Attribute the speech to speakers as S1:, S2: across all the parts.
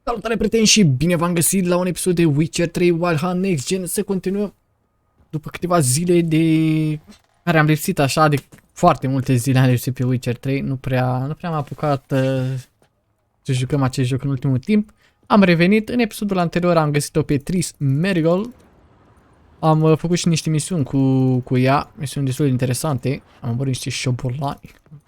S1: Salutare, prieteni, și bine v-am găsit la un episod de Witcher 3 Wild Hunt Next Gen. Să continuăm după câteva zile de care am lipsit, așa, de foarte multe zile am lipsit pe Witcher 3. Nu prea am apucat să jucăm acest joc în ultimul timp. Am revenit, în episodul anterior am găsit-o pe Tris Merigold. Am făcut și niște misiuni cu ea, misiuni destul de interesante. Am omorât niște șobolani,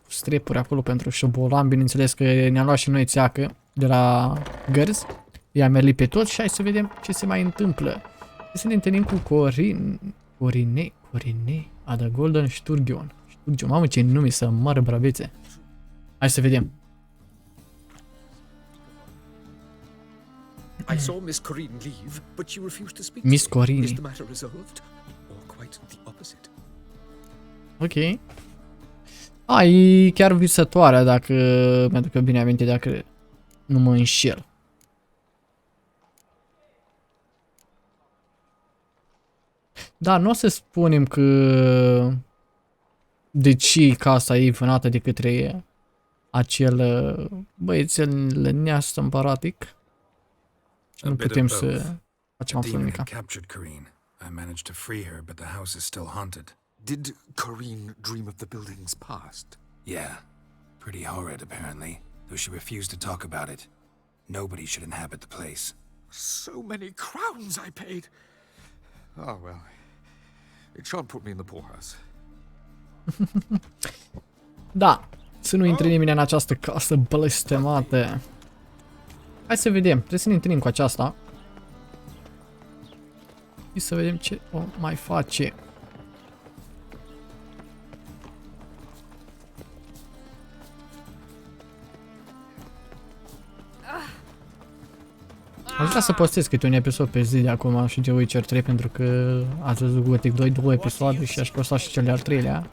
S1: strepuri acolo pentru șobolani, bineînțeles că ne-am luat și noi țeacă de la gărzi. I-am merlit pe toți și hai să vedem ce se mai întâmplă. Să ne întâlnim cu Corine, a the Golden Sturgeon. Mamă, ce nume să moară brabețe. Hai să vedem.
S2: I saw Miss Corine leave, but she refused to speak.
S1: Miss Corine.
S2: Is the matter resolved, or quite the opposite?
S1: Ok. E chiar visătoarea, dacă mi-aduc bine aminte, dacă nu mă înșel. Da, nu o să spunem că de ce casa e vânată de către acel băiețel neas împăratic. Nu putem să facem absolut nimic.
S3: I managed to free her, but the house is still haunted.
S2: Did Corine dream of the building's past?
S3: Yeah, pretty horrid apparently, though she refused to talk about it. Nobody should inhabit the place.
S2: So many crowns I paid. Oh well, it shan't put me in the poorhouse.
S1: Da, să nu intre nimeni în această casă blestemată. Hai să vedem, trebuie să ne întâlnim cu aceasta. Și să vedem ce o mai face. Aș vrea să postez câte un episod pe zi de acum și de Witcher 3, pentru că ați văzut Gothic 2, 2 episoade și aș posta și cel de-al treilea.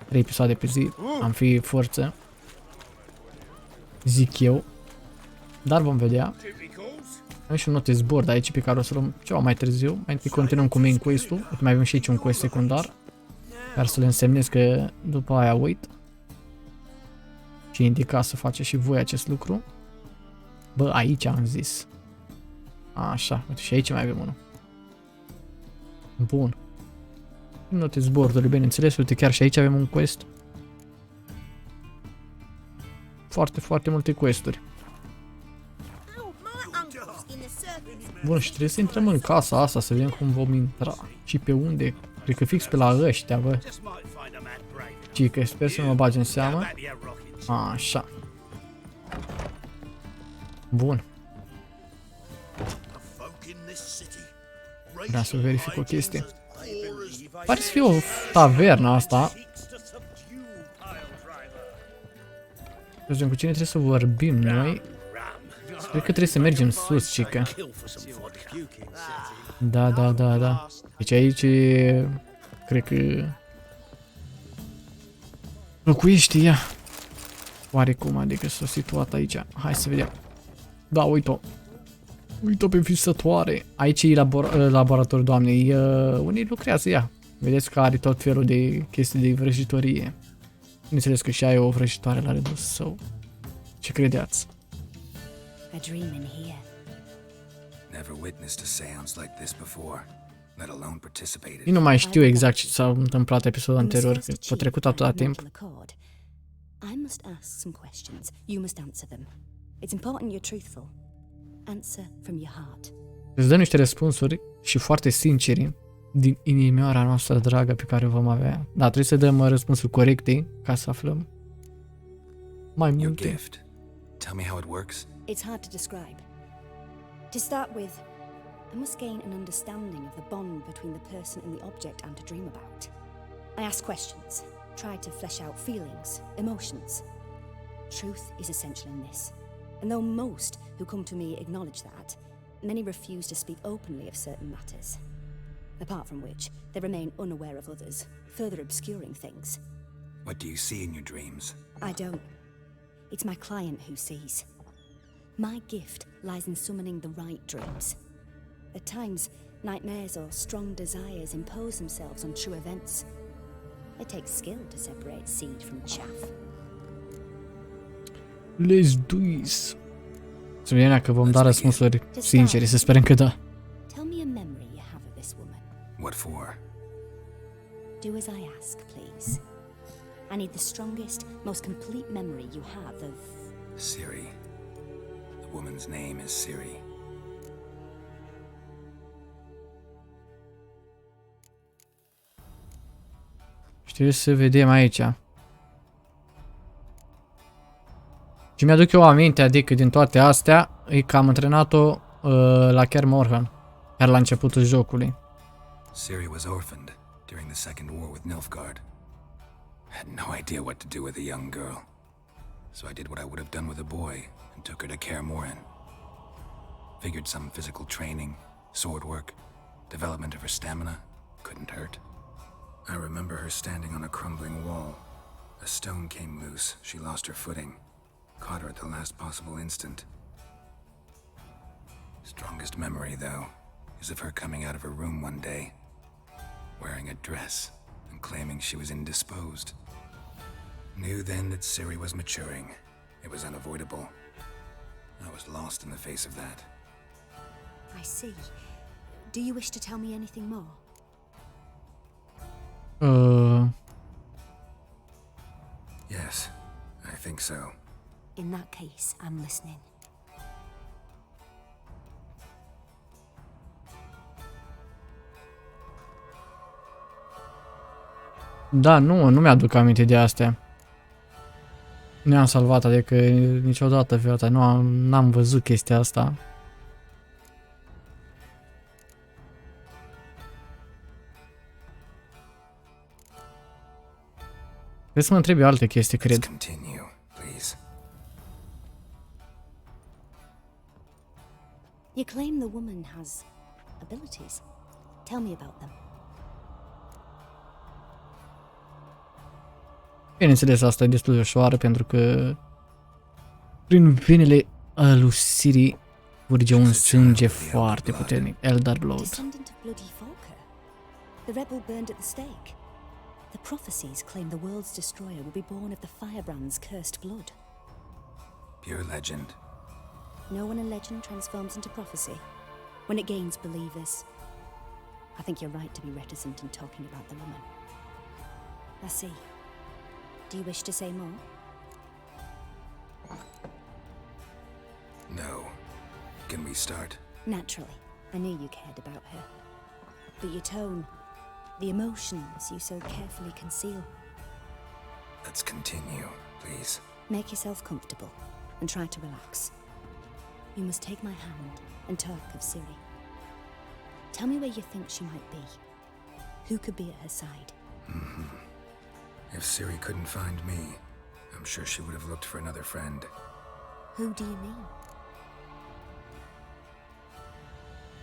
S1: 3 episoade pe zi, am fi forță. Zic eu. Dar vom vedea. Am și un notice board aici pe care o să luăm ceva mai târziu. Mai întâi continuăm cu main quest-ul. Mai avem și aici un quest secundar, care să le însemnez că după aia uit. Și indica să face și voi acest lucru. Bă, aici am zis. Așa, uite, și aici mai avem unul. Bun. Notice board-ul, bineînțeles, uite, chiar și aici avem un quest. Foarte multe questuri. Bun, și trebuie să intrăm în casa asta, să vedem cum vom intra. Și pe unde? Cred că fix pe la ăștia, bă. Cică, sper să nu mă bagi în seamă. Așa. Bun. Vreau să verific o chestie. Pare să fie o tavernă asta. Să vedem cu cine trebuie să vorbim noi. Cred că trebuie să mergem sus, cică. Da. Deci aici cred că locuiește ea. Oarecum, adică s-a situat aici. Hai să vedem. Da, uite-o. Uite-o pe visătoare. Aici e laboratorul doamnei. Unii lucrează ea. Vedeți că are tot felul de chestii de vrăjitorie. Bineînțeles că și ea e o vrăjitoare la rândul său. Ce credeați?
S4: A dream in here.
S3: Never witnessed a seance like this before, let alone participated.
S1: Eu nu mai știu exact ce s-a întâmplat episodul anterior, că a trecut atâta timp.
S4: I must ask some questions. You must answer them. It's important you're truthful. Answer from your heart.
S1: Îți dăm niște răspunsuri și foarte sinceri din inimioara noastră dragă pe care o vom avea. Da, trebuie să dăm răspunsuri corecte ca să aflăm mai multe.
S3: Your gift. Tell me how it works.
S4: It's hard to describe. To start with, I must gain an understanding of the bond between the person and the object I'm to dream about. I ask questions, try to flesh out feelings, emotions. Truth is essential in this, and though most who come to me acknowledge that, many refuse to speak openly of certain matters. Apart from which, they remain unaware of others, further obscuring things.
S3: What do you see in your dreams?
S4: I don't. It's my client who sees. My gift lies in summoning the right dreams. At times, nightmares or strong desires impose themselves on true events. It takes skill to separate seed from chaff.
S1: Let's do this. Să vedem că vom da răspunsuri sincere, să sperăm că da.
S4: Tell me a memory you have of this woman.
S3: What for?
S4: Do as I ask, please. I need the strongest, most complete memory you have of...
S3: Ciri. The woman's name is Ciri.
S1: Știu să vedem aici. Ce mi-aduc eu aminte, adică din toate astea, e că am antrenat-o la Kaer Morhen, chiar la începutul jocului.
S3: Ciri was orphaned during the Second War with Nilfgaard. I had no idea what to do with a young girl, so I did what I would have done with a boy and took her to Kaer Morhen. Figured some physical training, sword work, development of her stamina couldn't hurt. I remember her standing on a crumbling wall. A stone came loose, she lost her footing. Caught her at the last possible instant. Strongest memory, though, is of her coming out of her room one day, wearing a dress and claiming she was indisposed. Knew then that Ciri was maturing. It was unavoidable. I was lost in the face of that.
S4: I see. Do you wish to tell me anything more?
S3: Yes, I think so.
S4: In that case, I'm listening.
S1: Da, nu mi-aduc aminte de astea. Nu am salvat, adică niciodată viața, n-am văzut chestia asta. Trebuie să mă întrebi alte chestii, cred.
S3: Continue, please.
S4: You claim the woman has abilities. Tell me about them.
S1: Bineînțeles, asta e destul de ușoară pentru că prin venele lui Ciri curge un sânge foarte puternic, Eldar Blood.
S4: Descendant of bloody Falker. The rebel burned at the stake. The prophecies claim the world's destroyer will be born of the firebrand's cursed blood.
S3: Pure legend.
S4: No one in legend transforms into prophecy. When it gains believers, I think you're right to be reticent in talking about the woman. I see. Do you wish to say more?
S3: No. Can we start?
S4: Naturally. I knew you cared about her. But your tone, the emotions you so carefully conceal.
S3: Let's continue, please.
S4: Make yourself comfortable and try to relax. You must take my hand and talk of Ciri. Tell me where you think she might be. Who could be at her side?
S3: If Ciri couldn't find me, I'm sure she would have looked for another friend.
S4: Who do you mean?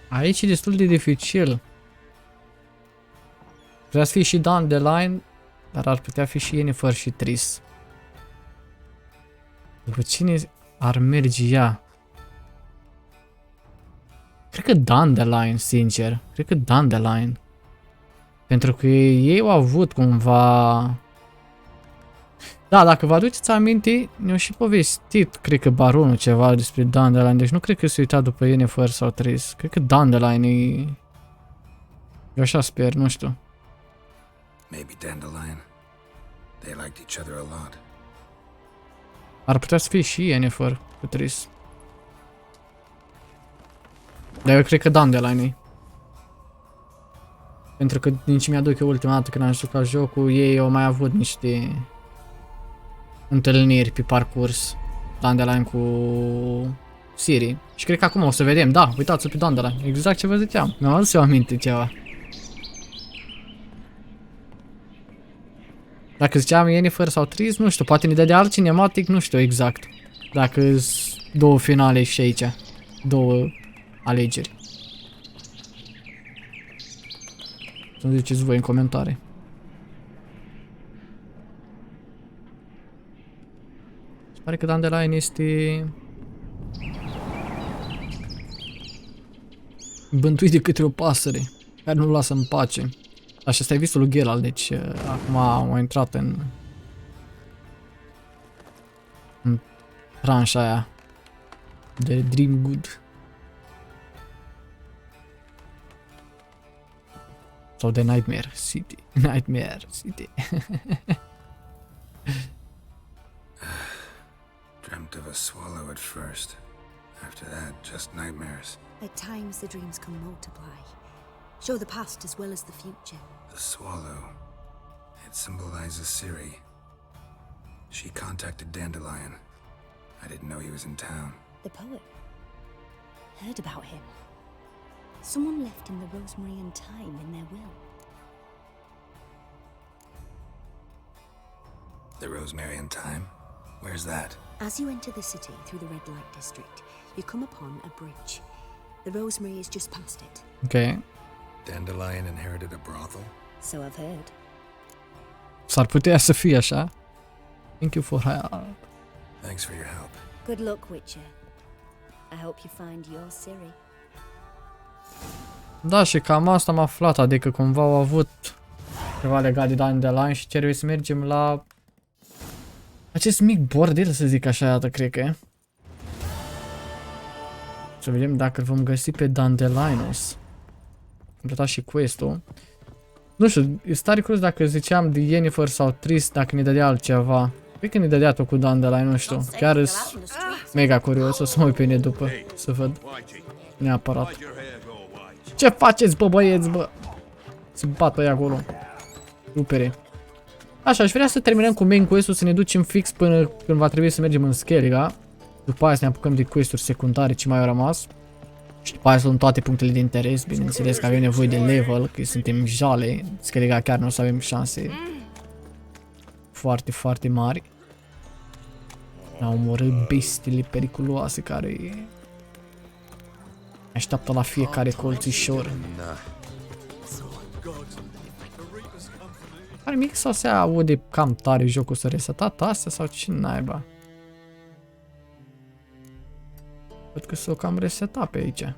S1: Aici e destul de dificil. Vrea să fie și Dandelion, dar ar putea fi și Yennefer și Triss. După cine ar merge ea? Cred că Dandelion, sincer. Cred că Dandelion. Pentru că ei au avut cumva... Da, dacă vă aduceți aminte, ne-au și povestit, cred că baronul ceva despre Dandelion, deci nu cred că se uita după Yennefer sau Triss. Cred că Dandelion e... Eu așa sper, nu știu.
S3: Maybe Dandelion. They liked each other a lot.
S1: Ar putea să fie și Yennefer cu Triss. Dar eu cred că Dandelion e. Pentru că din ce mi-aduc eu ultima dată când am jucat jocul, ei au mai avut niște întâlniri pe parcurs. Dandelion cu Ciri. Și cred că acum o să vedem, da, uitați-o pe Dandelion, exact ce vă ziceam. Mi-am adus eu aminte ceva. Dacă ziceam Yennefer sau Triss, nu știu, poate ne dă de alt cinematic, nu știu exact. Dacă sunt două finale și aici, două alegeri. Să-mi ziceți voi în comentarii. Se pare că Dandelion este bântuit de către o pasăre care nu-l lasă în pace. Așa, ăsta e visul lui Geralt, deci acum am intrat în tranșa aia The Dream Good. Sau The Nightmare City. Nightmare City.
S3: Dreamt of a swallow at first. After that, just nightmares.
S4: At times, the dreams can multiply, show the past as well as the future.
S3: The swallow. It symbolizes Ciri. She contacted Dandelion. I didn't know he was in town.
S4: The poet. Heard about him. Someone left him the rosemary and thyme in their will.
S3: The rosemary and thyme? Where's that?
S4: As you enter the city through the red light district, you come upon a bridge. The rosemary is just past it.
S1: Ok.
S3: Dandelion inherited a brothel?
S4: So I've heard.
S1: S-ar putea să fie așa. Thank you for help.
S3: Thanks for your help.
S4: Good luck, Witcher. I hope you find your Ciri.
S1: Da, și cam asta am aflat, adică cumva au avut ceva legat de Dandelion și trebuie să mergem la acest mic bordel, să zic așa, iată, cred că e. Să vedem dacă îl vom găsi pe Dandelionus. Completat și quest-ul. Nu știu, e tare curios dacă ziceam de Yennefer sau Triss, dacă ne dădea altceva. Cred că ne dădea tot cu Dandelion, nu știu. Chiar sunt mega curios, o să mă uit pe net după, să văd. Neapărat. Ce faceți, bă, băieți, bă? Se bată ăia acolo. Rupere. Așa, aș vrea să terminăm cu main quest-ul, să ne ducem fix până când va trebui să mergem în Skellige. După aia să ne apucăm de quest-uri secundare ce mai au rămas. Și după aia să luăm toate punctele de interes. Bineînțeles că avem nevoie de level, că suntem jale. Skellige chiar nu o să avem șanse foarte, foarte mari. A omorât bestiile periculoase care așteaptă la fiecare colțișor. Are mic sau se aude cam tare jocul să resetat astea sau ce naiba? Văd că s-o cam resetat pe aici.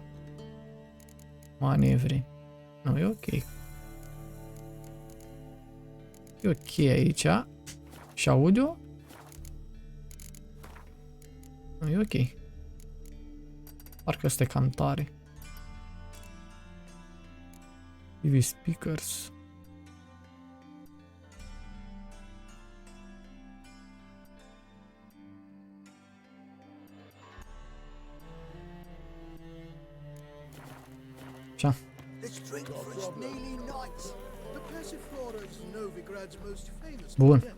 S1: Manevre. Nu, e ok. E ok aici. Și audio? Nu, e ok. Parcă ăsta e cam tare. TV speakers. Așa. Bun.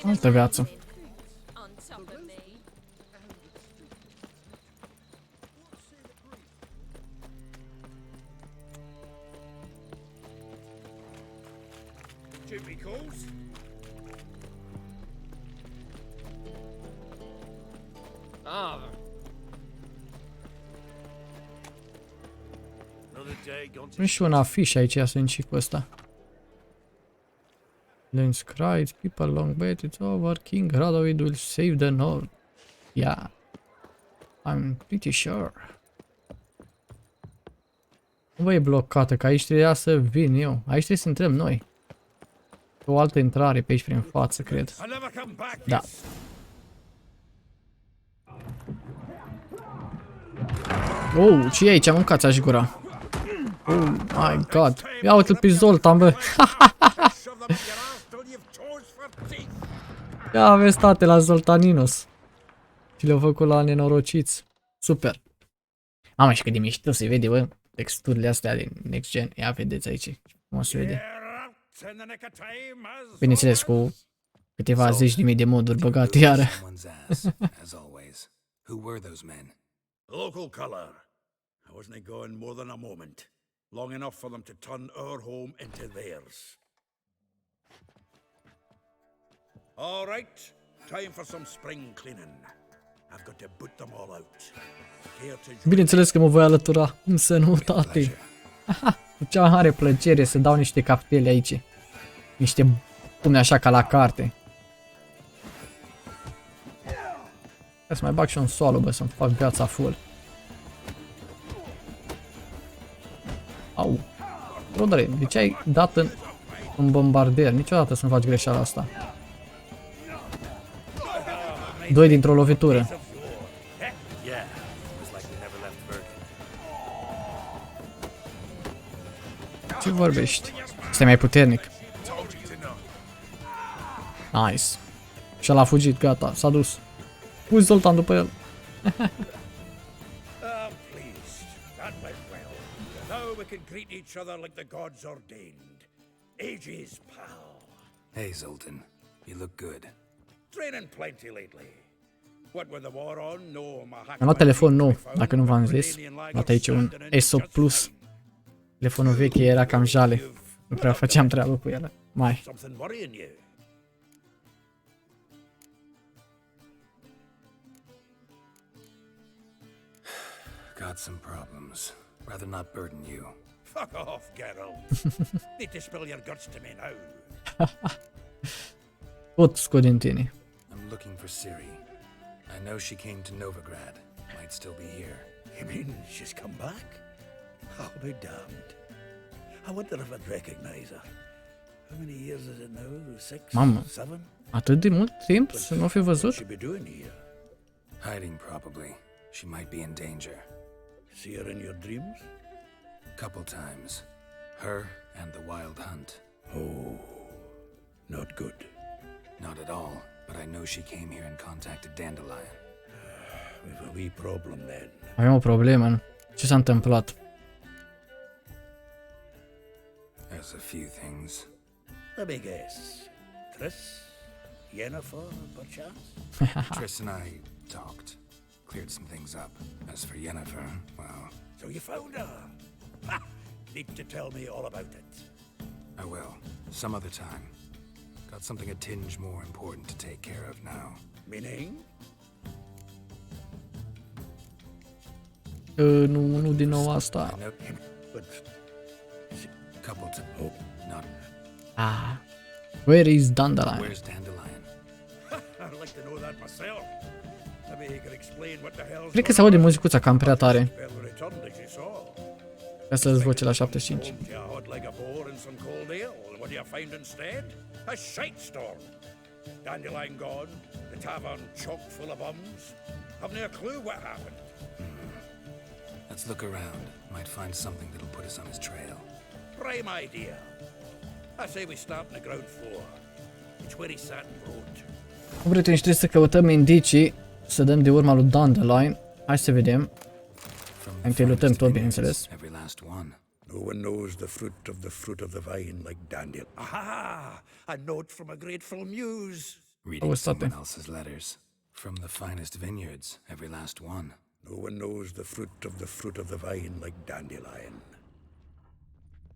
S1: Altă viață. Nu și un afiș aici, să încep cu ăsta. Lens cries, people long bet it's over, King Radovid will save the Nord. Yeah, I'm pretty sure. Nu vă e blocată, că aici trebuia să vin eu. Aici trebuie să intrăm noi. O altă intrare pe aici prin față, cred. Da. Oh, ce e aici? Mâncați-aș gura. Oh my god. Ia uite-l pe Zoltan, bă. Ia aveți tate la Zoltaninos. Și le-au făcut la nenorociți. Super. Mamă, și cât de mișto se vede, bă. Texturile astea de next gen. Ia vedeți aici. Cum se vede. Bineînțeles, cu câteva zeci de mii de moduri băgate iară.
S5: Local color. I wasn't going more than a moment. Long enough for them to turn our home into theirs. All right, time for some spring cleaning. I've got to boot them all out.
S1: Bineînțeles că mă voi alătura în sănătate. Cu cea mare plăcere să dau niște captele aici. Niște pune așa ca la carte. Hai să mai bag și un solo, bă, să-mi fac viața full. Au. Rodere, de ce ai dat în bombardier? Niciodată să nu faci greșeala asta. 2 dintr-o lovitură. Ce vorbești? Este mai puternic. Nice. Și ăla a fugit, gata, s-a dus. Uzi Zoltan după el.
S5: Please. That went well. Now we can greet each other like the gods ordained. Ages, pal.
S3: Hey, Zoltan. You look good.
S5: Training plenty lately. What with the war on? No, my hack.
S1: Am luat telefon nou, dacă nu v-am zis. Am luat aici un S8 Plus. Telefonul vechi era cam jale. Nu prea făceam treabă cu el. Mai.
S5: Something worrying you?
S3: Got some problems. Rather not burden you.
S5: Fuck off, Geralt. Need to spill your guts to me now.
S1: Tot scot din tine.
S3: I'm looking for Ciri. I know she came to Novigrad. Might still be here.
S5: You mean she's come back? I'll be damned. I wonder if I'd recognize her. How many years is it now? 6?
S1: Mamă.
S5: 7?
S1: Atât de mult timp să nu fi văzut?
S5: What'd she be doing here?
S3: Hiding, probably. She might be in danger.
S5: See her in your dreams?
S3: Couple times. Her and the wild hunt.
S5: Oh, not good.
S3: Not at all, but I know she came here and contacted Dandelion.
S5: We've a wee problem then.
S1: Avem o problemă, nu? Ce s-a întâmplat?
S3: There's a few things.
S5: Let me guess. Triss? Yennefer, perchance?
S3: Triss and I talked. Cleared some things up. As for Yennefer, well,
S5: So you found her? Ha! Need to tell me all about it.
S3: I will. Some other time. Got something a tinge more important to take care of now.
S5: Meaning?
S1: Nu din nou asta.
S3: I know
S5: But
S3: couple to not.
S1: Ah. Where is Dandelion?
S3: Where's Dandelion?
S5: I'd like to know that myself. Maybe he could explain what the hell's
S1: Cred că se aude muzicuța cam prea tare.
S5: Well, returned as you saw.
S1: Ca să dezvoce la 75.
S5: Home to a hot leg of boar and some cold ale. What do you find instead? A shite storm. Dandelion gone, the tavern chock full of bums. Have no clue what happened.
S3: Let's look around. Might find something that'll put us on his trail.
S5: Prime idea. I say we start on the ground floor. It's where he sat and wrote.
S1: Cum prieteni, trebuie să căutăm indicii, să dăm de urma lui Dandelion. Hai să vedem.
S3: From
S1: Hai să lutăm tot,
S3: vineyards,
S1: bineînțeles.
S3: every last one.
S5: No one knows the fruit of the vine like Dandelion. Aha! A note from a grateful muse.
S3: Reading
S1: Oh, stop
S3: someone
S1: it.
S3: else's letters. From the finest vineyards, every last one.
S5: No one knows the fruit of the vine like Dandelion.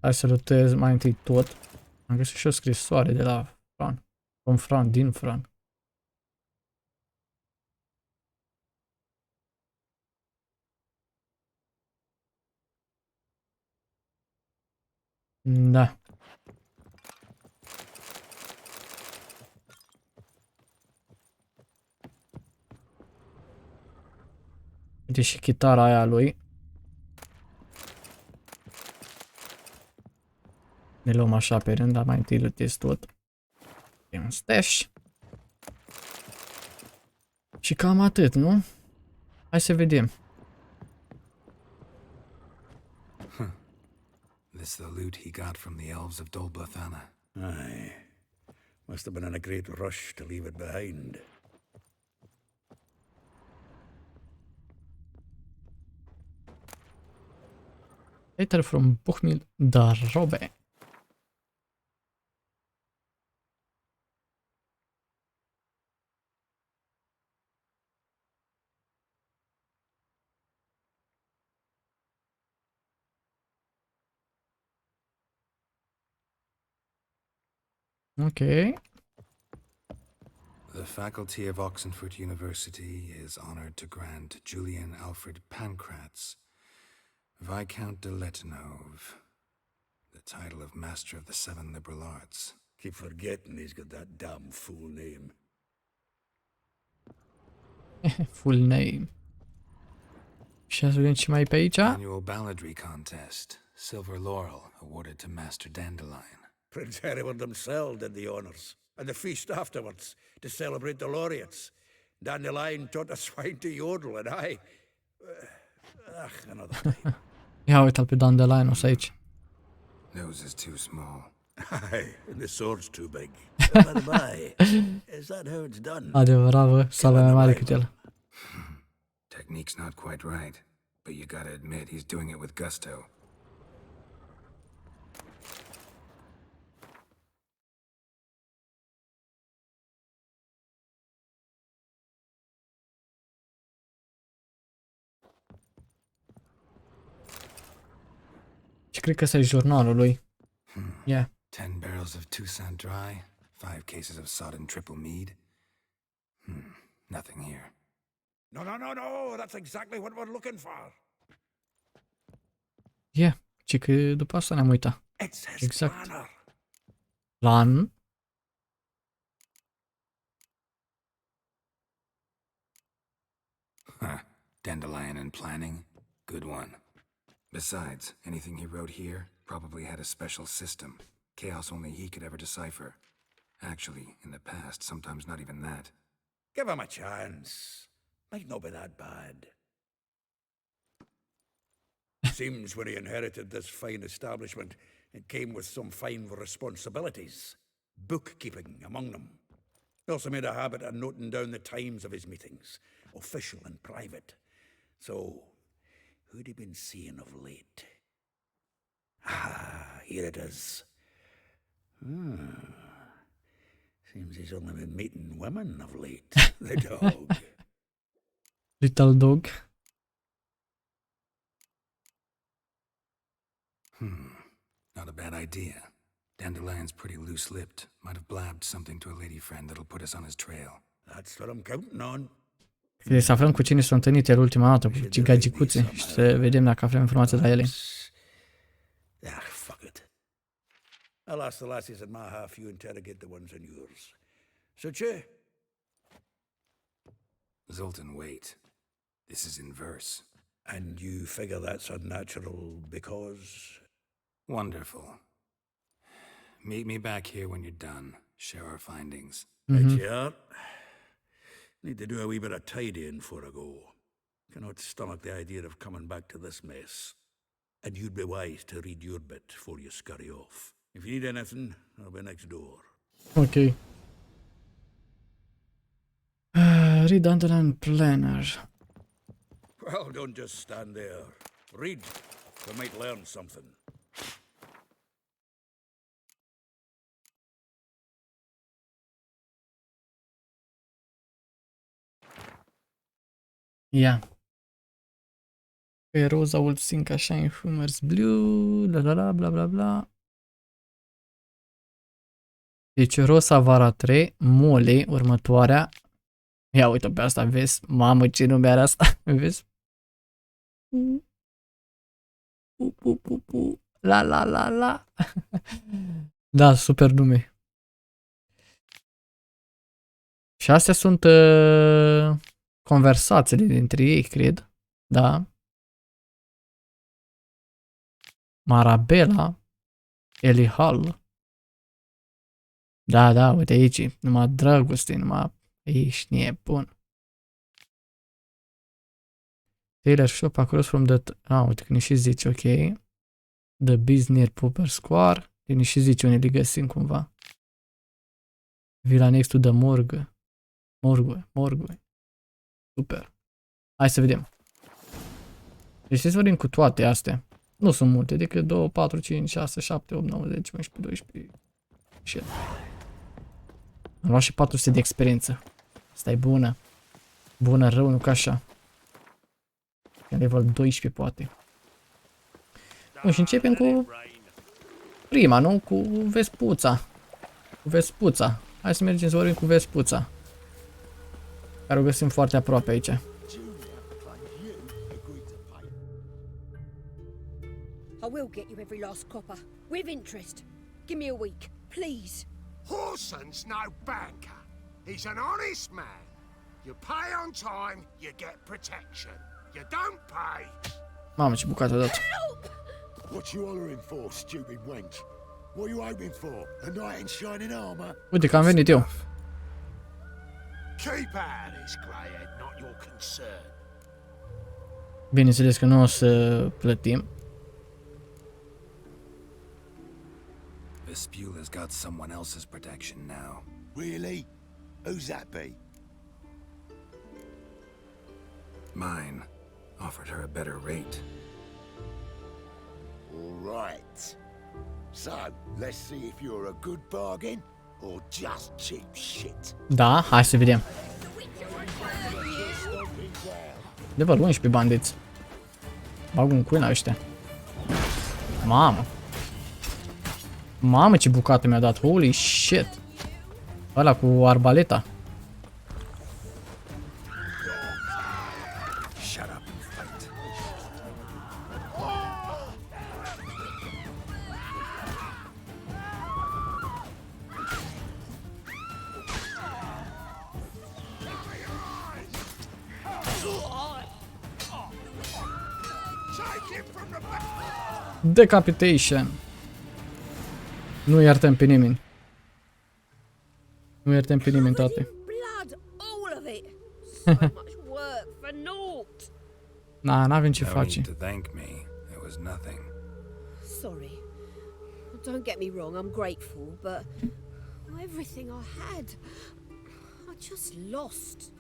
S1: Hai să lutez mai întâi tot. Am găsit și o scrisoare de la Fran. Din Fran. Da. Uite și chitara aia lui. Ne luăm așa pe rând, dar mai întâi lutez tot. E un stash. Și cam atât, nu? Hai să vedem.
S3: This the loot he got from the elves of Dol Blathanna.
S5: Aye. Must have been in a great rush to leave it behind.
S1: Letter from Buchmil Darobe. Okay.
S3: The faculty of Oxenford University is honored to grant Julian Alfred Pancratz, Viscount de Letenove, the title of Master of the Seven Liberal Arts.
S5: Keep forgetting he's got that damn fool name.
S1: Full name. Și să vedem ce mai e pe aici.
S3: Annual balladry contest, Silver Laurel awarded to Master Dandelion.
S5: Prince Hereward himself did the honours, and the feast afterwards to celebrate the laureates. Dandelion taught a swine to yodel, and I... another time.
S1: Ia uite-l pe Dandelion, o să aici.
S3: Nose is too small.
S5: Aye, and the sword's too big. By the by, is that how it's done?
S1: Adevărat, bă, sabia mai mare decât el.
S3: Technique's not quite right, but you gotta admit he's doing it with gusto.
S1: Și cred că ăsta e jurnalul lui. Yeah.
S3: 10 barrels of Toussaint Dry, 5 cases of sodden triple mead. Nothing here.
S5: No, no, no, no, that's exactly what we're looking for.
S1: Yeah. Și că după asta ne-am uitat.
S5: It's his
S1: Exact.
S5: planner.
S1: Plan.
S3: Huh. Dandelion and planning? Good one. Besides, anything he wrote here probably had a special system. Chaos only he could ever decipher. Actually, in the past, sometimes not even that.
S5: Give him a chance. Might not be that bad. Seems when he inherited this fine establishment, it came with some fine responsibilities. Bookkeeping among them. He also made a habit of noting down the times of his meetings, official and private. So, who'd he been seeing of late? Ah, here it is. Seems he's only been meeting women of late. The dog.
S1: Little dog.
S3: Not a bad idea. Dandelion's pretty loose-lipped. Might have blabbed something to a lady friend that'll put us on his trail.
S5: That's what I'm counting on.
S1: Trebuie să aflăm cu cine s-a întâlnit el ultima dată, cu cigagicuțe, și să vedem dacă aflăm informații de la ele.
S5: Ah, fuck it. I'll ask the lassies in my half, you interrogate the ones in yours. Suche?
S3: Zoltan, wait. This is in verse.
S5: And you figure that's unnatural because...
S3: Wonderful. Meet me back here when you're done. Share our findings.
S5: Right, yeah. Need to do a wee bit of tidying before I go. Cannot stomach the idea of coming back to this mess. And you'd be wise to read your bit before you scurry off. If you need anything, I'll be next door.
S1: Ok. Redundant planner.
S5: Well, don't just stand there. Read. We might learn something.
S1: Ia. Pe roza will sink a shine humors blue, la la la, bla bla bla. Deci rosa vara 3, mole, următoarea. Ia uite pe asta, vezi? Mamă, ce nume are asta, vezi? La la la la. Da, super nume. Și astea sunt conversațiile dintre ei, cred. Da. Marabela. Elihal. Da, da, uite aici. Numai dragoste, numai ești nebun. Taylor Shop across from the... uite că ne și zice, ok. The Biz near Popper Square. Ne și zice unde le găsim cumva. Villa next to the morgue. Morgue. Super. Hai să vedem. Deci să vorbim cu toate astea. Nu sunt multe, decât 2, 4, 5, 6, 7, 8, 9, 10, 11, 12. Shit. Am luat și 400 de experiență. Asta e bună. Bună, rău, nu ca așa. E level 12 poate. Bun, și începem cu prima, nu? Cu Vespuța. Cu Vespuța. Hai să mergem să vorbim cu Vespuța. Care o găsim foarte aproape aici.
S4: I will get you every last copper, with interest. Give me a week, please.
S6: Horson's no banker. He's an honest man. You pay on time, you get protection. You don't pay.
S1: Mamă, ce bucată a dat.
S6: What you hollering for, stupid wench? What you hoping for? A knight in shining armor?
S1: Uite că am venit eu.
S6: Keep out of this, greyhead, not your concern.
S1: Bineînțeles că nu o să plătim.
S3: Spula's got someone else's protection now.
S6: Really? Who's that be?
S3: Mine. Offered her a better rate.
S6: All right. So, let's see if you're a good bargain or just cheap shit.
S1: Da, hai să vedem. Level 11 bandiți. Bag un cui la ăștia. Mamă. Mamă, ce bucată mi-a dat. Holy shit. Ăla cu arbaleta.
S3: Shut up and fight.
S6: Take him from the back!
S1: Decapitation. Nu iertăm pe nimeni. Nu iertăm pe nimeni, toate.
S4: Blood, all of it. So much work for naught.
S1: Na, n-avem ce
S3: No
S1: face.
S3: need to thank me. It was nothing.
S4: Sorry. Don't get me wrong, I'm grateful, but everything I had, I just lost.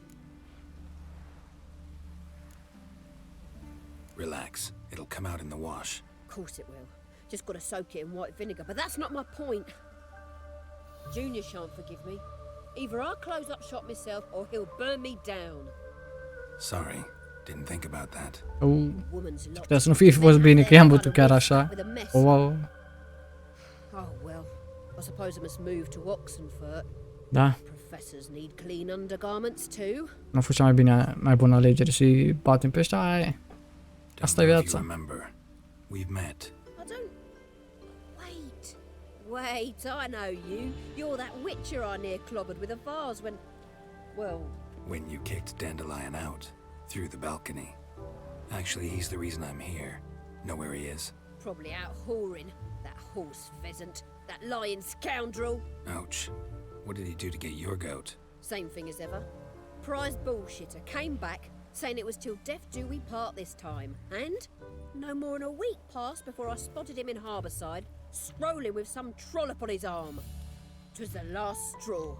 S3: Relax. It'll come out in the wash.
S4: Of course it will. Just gotta soak it in white vinegar, but that's not my point. Junior shan't forgive me. Either I'll close up shop myself or he'll burn me down.
S3: Sorry. Didn't think about that.
S4: Woman's lot.
S1: Putea să nu fie fost bine că i-am bătut chiar așa. Wow.
S4: Oh well. I suppose I must move to Oxenfurt.
S1: Da,
S4: Professors need clean undergarments too.
S1: nu a fost cea mai bine, mai bună alegere și batem pe ăștia, aia e. Asta e
S3: Don't know if you
S1: viața.
S3: remember. We've met.
S4: I don't... Wait, I know you. You're that witcher I near clobbered with a vase when... Well...
S3: When you kicked Dandelion out. Through the balcony. Actually, he's the reason I'm here. Know where he is?
S4: Probably out whoring. That horse pheasant. That lying scoundrel.
S3: Ouch. What did he do to get your goat?
S4: Same thing as ever. Prize bullshitter came back, saying it was till death do we part this time. And no more than a week passed before I spotted him in Harbourside, strolling with some trollop on his arm. 'Twas the last straw.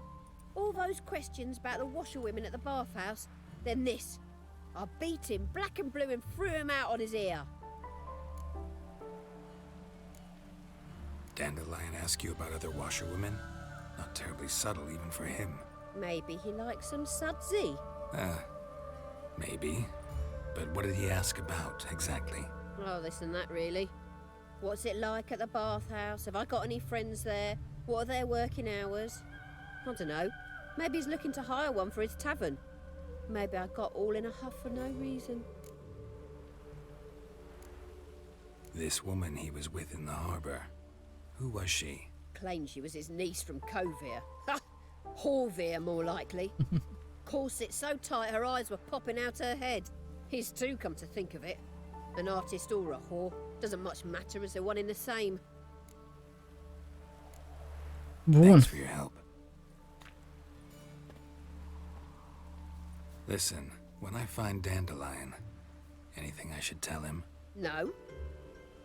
S4: All those questions about the washerwomen at the bathhouse, then this. I beat him black and blue and threw him out on his ear.
S3: Dandelion ask you about other washerwomen? Not terribly subtle even for him.
S4: Maybe he likes some sudsy.
S3: Maybe. But what did he ask about, exactly?
S4: Oh, this and that, really. What's it like at the bathhouse? Have I got any friends there? What are their working hours? I don't know. Maybe he's looking to hire one for his tavern. Maybe I got all in a huff for no reason.
S3: This woman he was with in the harbor. Who was she?
S4: Claimed she was his niece from Covere. Ha! Horvere, more likely. Corset so tight her eyes were popping out her head. His too, come to think of it. An artist or a whore. Doesn't much matter as they're one in the same.
S1: Bun.
S3: Thanks for your help. Listen, when I find Dandelion, anything I should tell him?
S4: No.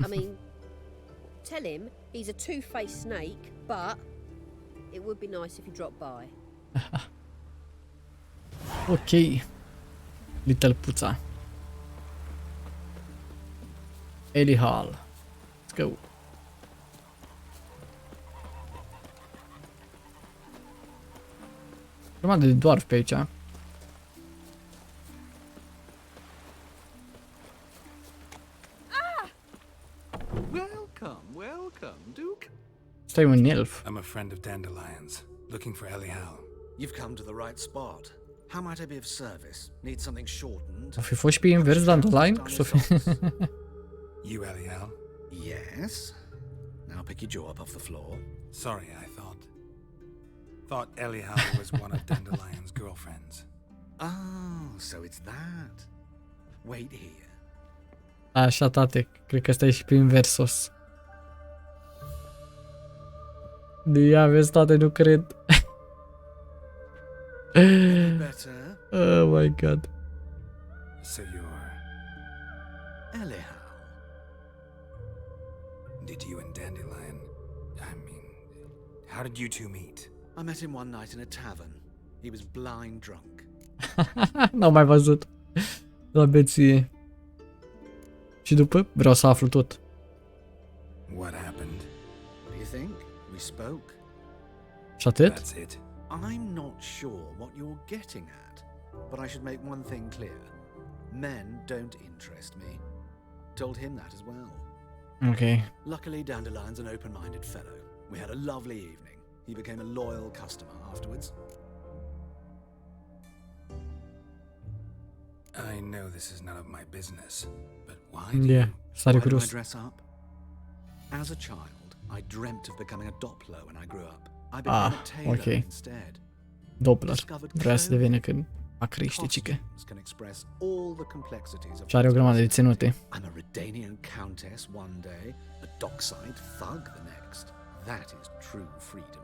S4: I mean, tell him he's a two-faced snake, but it would be nice if he dropped by.
S1: Ok. Little puța. Ellie Hall. Let's go. Grămadă de dwarf pe aici.
S2: Welcome, welcome, Duke.
S1: Stai un elf.
S3: I'm a friend of Dandelion's, looking for Elial.
S7: You've come to the right spot. How might I be of service? Need something shortened?
S1: O fi fost și pe invers Dandelion? Că s-o fi...
S3: You, Elial?
S7: Yes. Now pick your jaw up off the floor.
S3: Sorry, I thought Elial was one of Dandelion's girlfriends.
S7: Oh, so it's that. Wait here.
S1: Așa, tate. Cred că stai și pe inversos. Ia, vezi, tate, nu cred.
S7: Better.
S1: Oh my god.
S3: So you're...
S7: Elial.
S3: Did you and Dandelion... I mean, How did you two meet?
S7: I met him one night in a tavern. He was blind drunk.
S1: N-au mai văzut. La beție. Și după vreau să aflu tot.
S3: What happened?
S7: What do you think? We spoke.
S1: Și atât?
S3: That's it.
S7: I'm not sure what you're getting at, but I should make one thing clear. Men don't interest me. Told him that as well.
S1: Ok.
S7: Luckily, Dandelion's an open-minded fellow. We had a lovely evening. He became a loyal customer afterwards.
S3: I know this is none of my business, but why do
S1: Yeah, sare
S7: Why do I
S1: curios.
S7: dress up? As a child, I dreamt of becoming a Doppler when I grew up. I became a tailor
S1: ok.
S7: instead.
S1: Doppler.
S7: Discovered
S1: Vrea să devină
S7: clothing.
S1: când a crește, cică.
S7: Costumes can express all the complexities of
S1: Și are o grămadă de ținute.
S7: I'm a Redanian countess one day, a dockside thug the next. That is true freedom.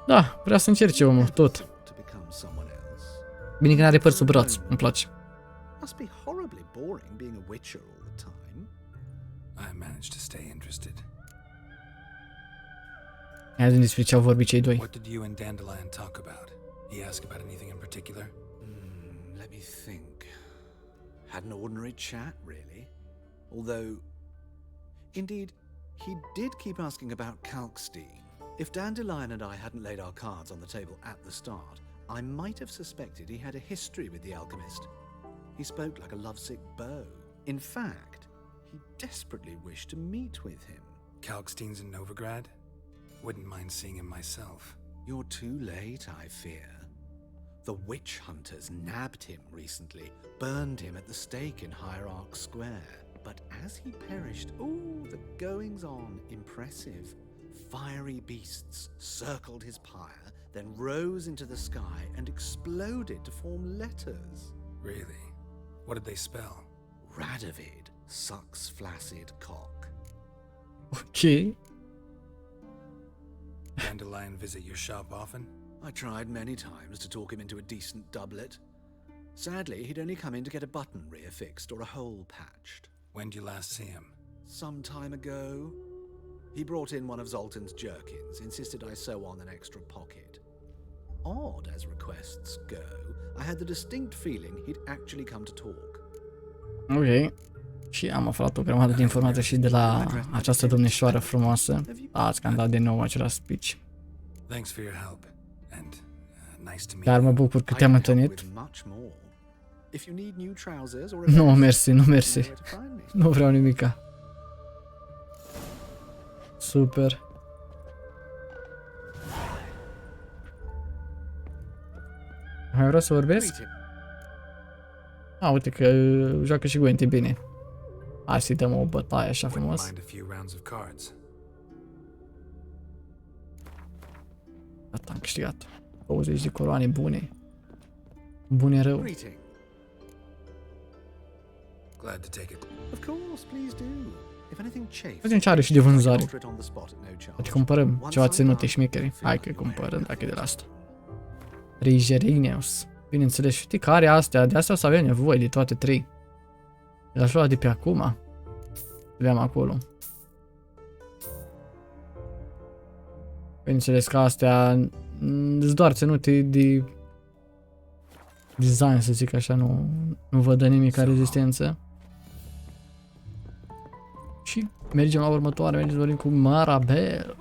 S1: Da, vrea să încerce omul tot.
S7: To become someone else.
S1: Bine că n-are păr sub braț. Îmi place.
S7: Must be horribly boring being a witcher all the time.
S3: I managed to stay interested.
S1: Hai zi despre ce au vorbit cei doi.
S3: What did you and Dandelion talk about? He asked about anything in particular?
S7: Let me think. Had an ordinary chat, really. Although, indeed, he did keep asking about Kalkstein. If Dandelion and I hadn't laid our cards on the table at the start, I might have suspected he had a history with the alchemist. He spoke like a lovesick beau. In fact, he desperately wished to meet with him.
S3: Kalkstein's in Novigrad? Wouldn't mind seeing him myself.
S7: You're too late, I fear. The witch hunters nabbed him recently, burned him at the stake in Hierarch Square. But as he perished, the goings-on impressive. Fiery beasts circled his pyre, then rose into the sky and exploded to form letters.
S3: Really? What did they spell?
S7: Radovid sucks flaccid cock.
S1: Ok.
S3: Dandelion visit your shop often?
S7: I tried many times to talk him into a decent doublet. Sadly, he'd only come in to get a button reaffixed or a hole patched.
S3: When did you last see him?
S7: Some time ago, he brought in one of Zoltan's jerkins, insisted I sew on an extra pocket. Odd as requests go, I had the distinct feeling he'd actually come to talk.
S1: Ok. Și am aflat o grămadă de informații și de la această domnișoară frumoasă. Ați cam dat de nou același speech.
S3: Thanks for your help, and nice to meet
S1: Dar
S3: you.
S1: mă bucur că
S7: I
S1: te-am
S7: can help
S1: întâlnit.
S7: with much more. If you need new trousers or a
S1: Nu,
S7: vest,
S1: mersi, nu
S7: you know
S1: mersi.
S7: where to find me.
S1: Nu vreau nimica. Super. Mai vreau să vorbesc?
S7: Greet him.
S1: Uite că joacă și Gwent, e bine. Hai să-i dăm o bătaie așa
S3: Wouldn't
S1: frumos.
S3: mind a few rounds of cards.
S1: Gata, am câștigat. 20 de coroane bune. Bune rău.
S7: Greeting.
S3: Glad to take it.
S7: Of course, please do. If anything chafes,
S1: Vedem ce are și de vânzare.
S7: alter it on the spot at no charge.
S1: Poate cumpărăm ceva ținute șmecheri. Hai că cumpărăm dacă e de la asta. Rigerigneus. Bineînțeles, știi că are astea, de astea o să avem nevoie de toate trei. Le-aș lua de pe acum. Aveam acolo. Bineînțeles că astea sunt doar ținute de design, să zic așa, nu văd nimic ca rezistență. Și mergem la următoare, mergem să vorbim cu Marabel.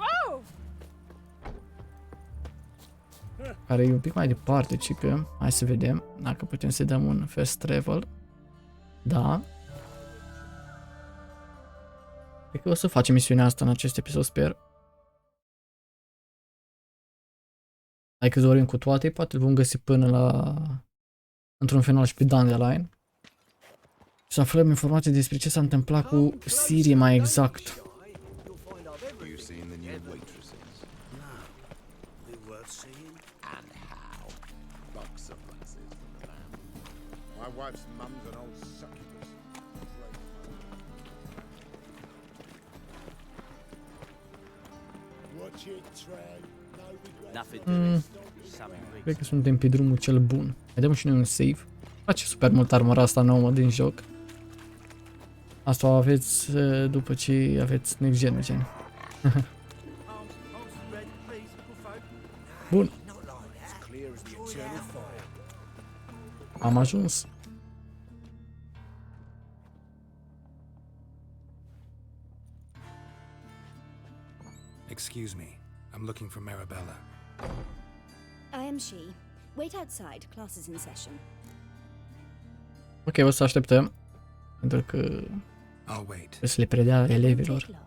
S1: Care e un pic mai departe, cică. Hai să vedem dacă putem să dăm un fast travel. Da. Cred că o să facem misiunea asta în acest episod, sper. Hai că vorbim cu toate, poate îl vom găsi până la... într-un final și pe Dandelion. Și să aflăm informații despre ce s-a întâmplat cu Sirie mai exact.
S6: My wife's mum's an old succubus. Watch it, Trey. No regrets.
S8: Nothing to
S1: Cred că suntem pe drumul cel bun. Mai dăm și noi un save. Face super mult armura asta nouă din joc. Asta o aveți după ce aveți next gen. Bun. Am ajuns.
S3: Excuse me. I'm looking for Marabella.
S4: I am she. Wait outside. Class is in session.
S1: Ok, o să așteptăm. Pentru că
S3: I'll wait.
S1: trebuie să le predea
S4: It won't
S1: elevilor.
S4: take long.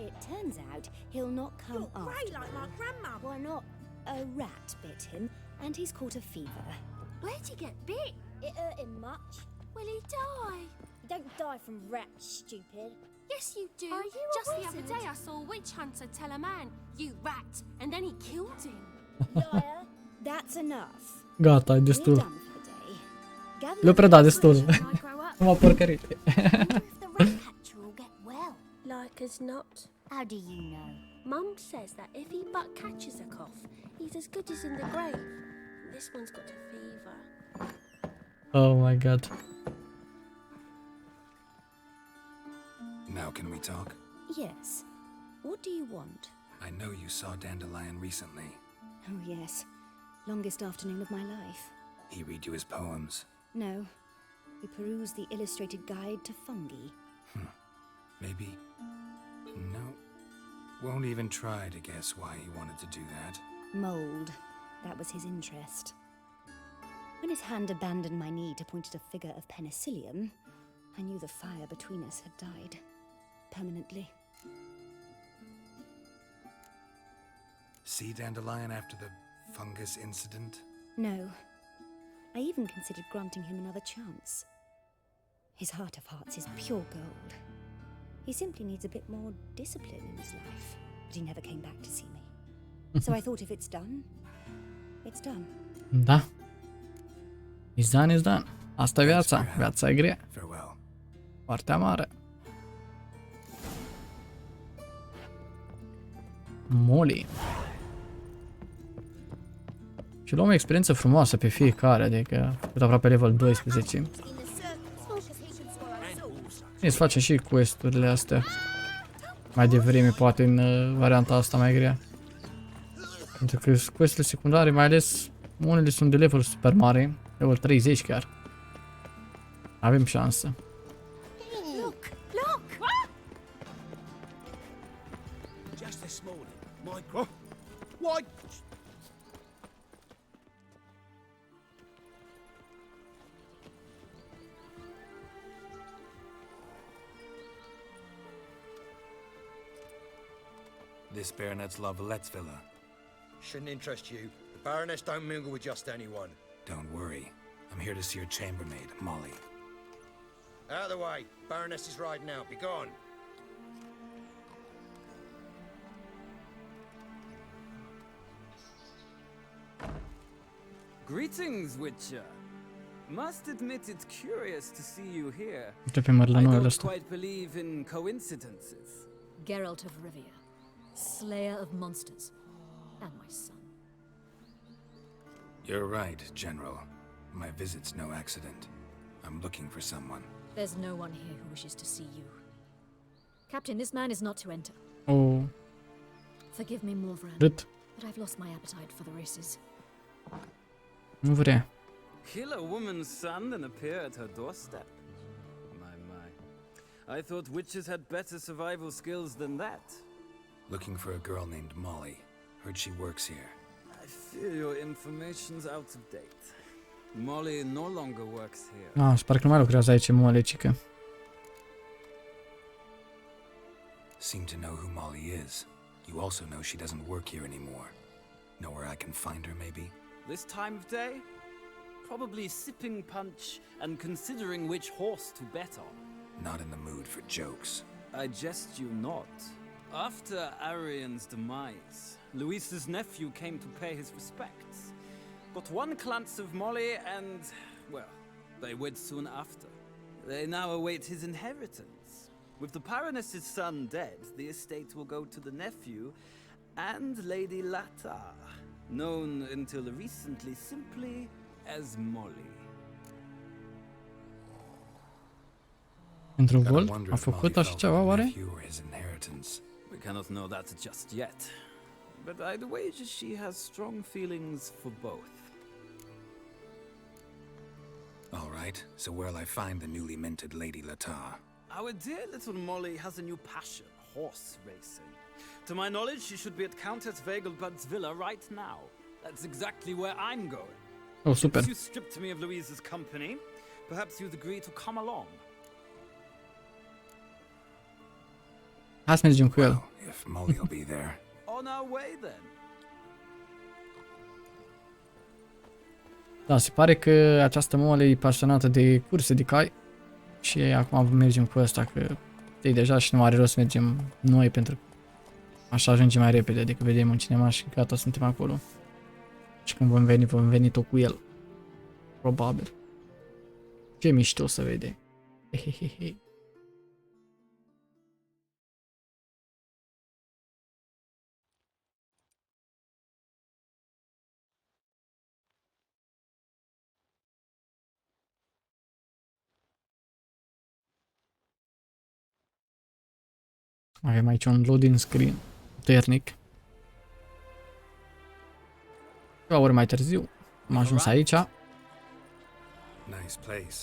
S4: It turns out he'll not come
S8: You're
S4: after
S8: grey like
S4: me.
S8: my grandma.
S4: Why not? A rat bit him, and he's caught a fever.
S8: Where'd he get bit?
S4: It hurt him much.
S8: Will he die?
S4: You don't die from rats, stupid.
S8: Yes, you do.
S4: Are you a
S8: Just the other
S4: wizard?
S8: day I saw a witch hunter tell a man, "You rat," and then he killed him.
S4: Liar. That's enough.
S1: Gata, e
S4: We're
S1: destul.
S4: done for the day. Gather
S1: Le-o
S4: up
S1: predat
S4: the
S1: destul.
S8: When I grow up,
S1: Numai porcării.
S4: wonder if the rat catcher will get well.
S8: like as not.
S4: How do you know?
S8: Mum says that if he but catches a cough, he's as good as in the grave. This one's got a fever.
S1: Oh my god.
S3: Now can we talk?
S4: Yes. What do you want?
S3: I know you saw Dandelion recently.
S4: Oh, yes. Longest afternoon of my life.
S3: He read you his poems.
S4: No. We perused the illustrated guide to fungi.
S3: Maybe. No. Won't even try to guess why he wanted to do that.
S4: Mold. That was his interest. When his hand abandoned my knee to point at a figure of penicillium, I knew the fire between us had died. Permanently.
S3: See Dandelion after the fungus incident?
S4: No. I even considered granting him another chance. His heart of hearts is pure gold. He simply needs a bit more discipline in his life. But he never came back to see me. So I thought if it's done, it's done.
S1: Da. It's done, it's done. Asta e viața. Viața e grea.
S3: Farewell.
S1: Foarte amară. Molly. Și luăm o experiență frumoasă pe fiecare, adică am făcut aproape level 12. Bine, să facem și quest-urile astea. Mai devreme, poate în varianta asta mai grea. Pentru că quest-urile secundare, mai ales unele sunt de level super mare, level 30 chiar. Avem șansă.
S8: Look! Look!
S6: Just this morning, my why?
S3: This baronet's La Vallette's villa.
S9: Shouldn't interest you. The Baroness don't mingle with just anyone.
S3: Don't worry. I'm here to see your chambermaid, Molly.
S9: Out of the way. Baroness is riding out. Be gone.
S10: Greetings, Witcher. Must admit it's curious to see you here.
S1: Uite pe
S10: I
S1: mărlănoiul
S10: don't
S1: ăsta.
S10: quite believe in coincidences.
S11: Geralt of Rivia, slayer of monsters, and my son.
S3: You're right, General. My visit's no accident. I'm looking for someone.
S11: There's no one here who wishes to see you. Captain, this man is not to enter.
S1: Oh,
S11: Forgive me, Morvran,
S1: rât.
S11: but I've lost my appetite for the races.
S1: Nu vrea.
S10: Kill a woman's son and appear at her doorstep. My. I thought witches had better survival skills than that.
S3: Looking for a girl named Molly. Heard she works here.
S10: I fear your information's out of date. Molly no longer works here.
S1: Ah, sper că nu mai lucrează aici, molecică.
S3: Seem to know who Molly is. You also know she doesn't work here anymore. Know where I can find her, maybe?
S10: This time of day? Probably sipping punch and considering which horse to bet on.
S3: Not in the mood for jokes.
S10: I jest you not. After Arian's demise, Luis's nephew came to pay his respects. Got one glance of Molly and, well, they wed soon after. They now await his inheritance. With the Baroness's son dead, the estate will go to the nephew and Lady Lata, known until recently simply as Molly.
S1: Într-un
S3: Gotta
S1: gol?
S3: wonder
S1: A
S3: if Molly
S1: făcut așa
S3: fell
S1: ceva,
S3: for the
S1: oare?
S3: nephew or his inheritance.
S10: We cannot know that just yet. but I'd wager she has strong feelings for both.
S3: All right, so where'll I find the newly minted Lady Latar?
S10: Our dear little Molly has a new passion, horse racing. To my knowledge, she should be at Countess Vegelbud's villa right now. That's exactly where I'm going.
S1: Oh, super.
S10: Since you stripped me of Louise's company, perhaps you'd agree to come along.
S1: Hai să mergem cu el.
S3: Well, if Molly'll be there.
S10: On our way, then.
S1: Da, se pare că această mole e pasionată de curse de cai. Și acum mergem cu ăsta, că e deja și nu are rost să mergem noi, pentru că așa ajungem mai repede decât vedem un cinema și gata, suntem acolo. Și când vom veni tot cu el. Probabil. Ce mișto să vede. Hehehe. Avem aici un loading screen puternic. Ceva ori mai târziu am ajuns aici.
S3: Nice place.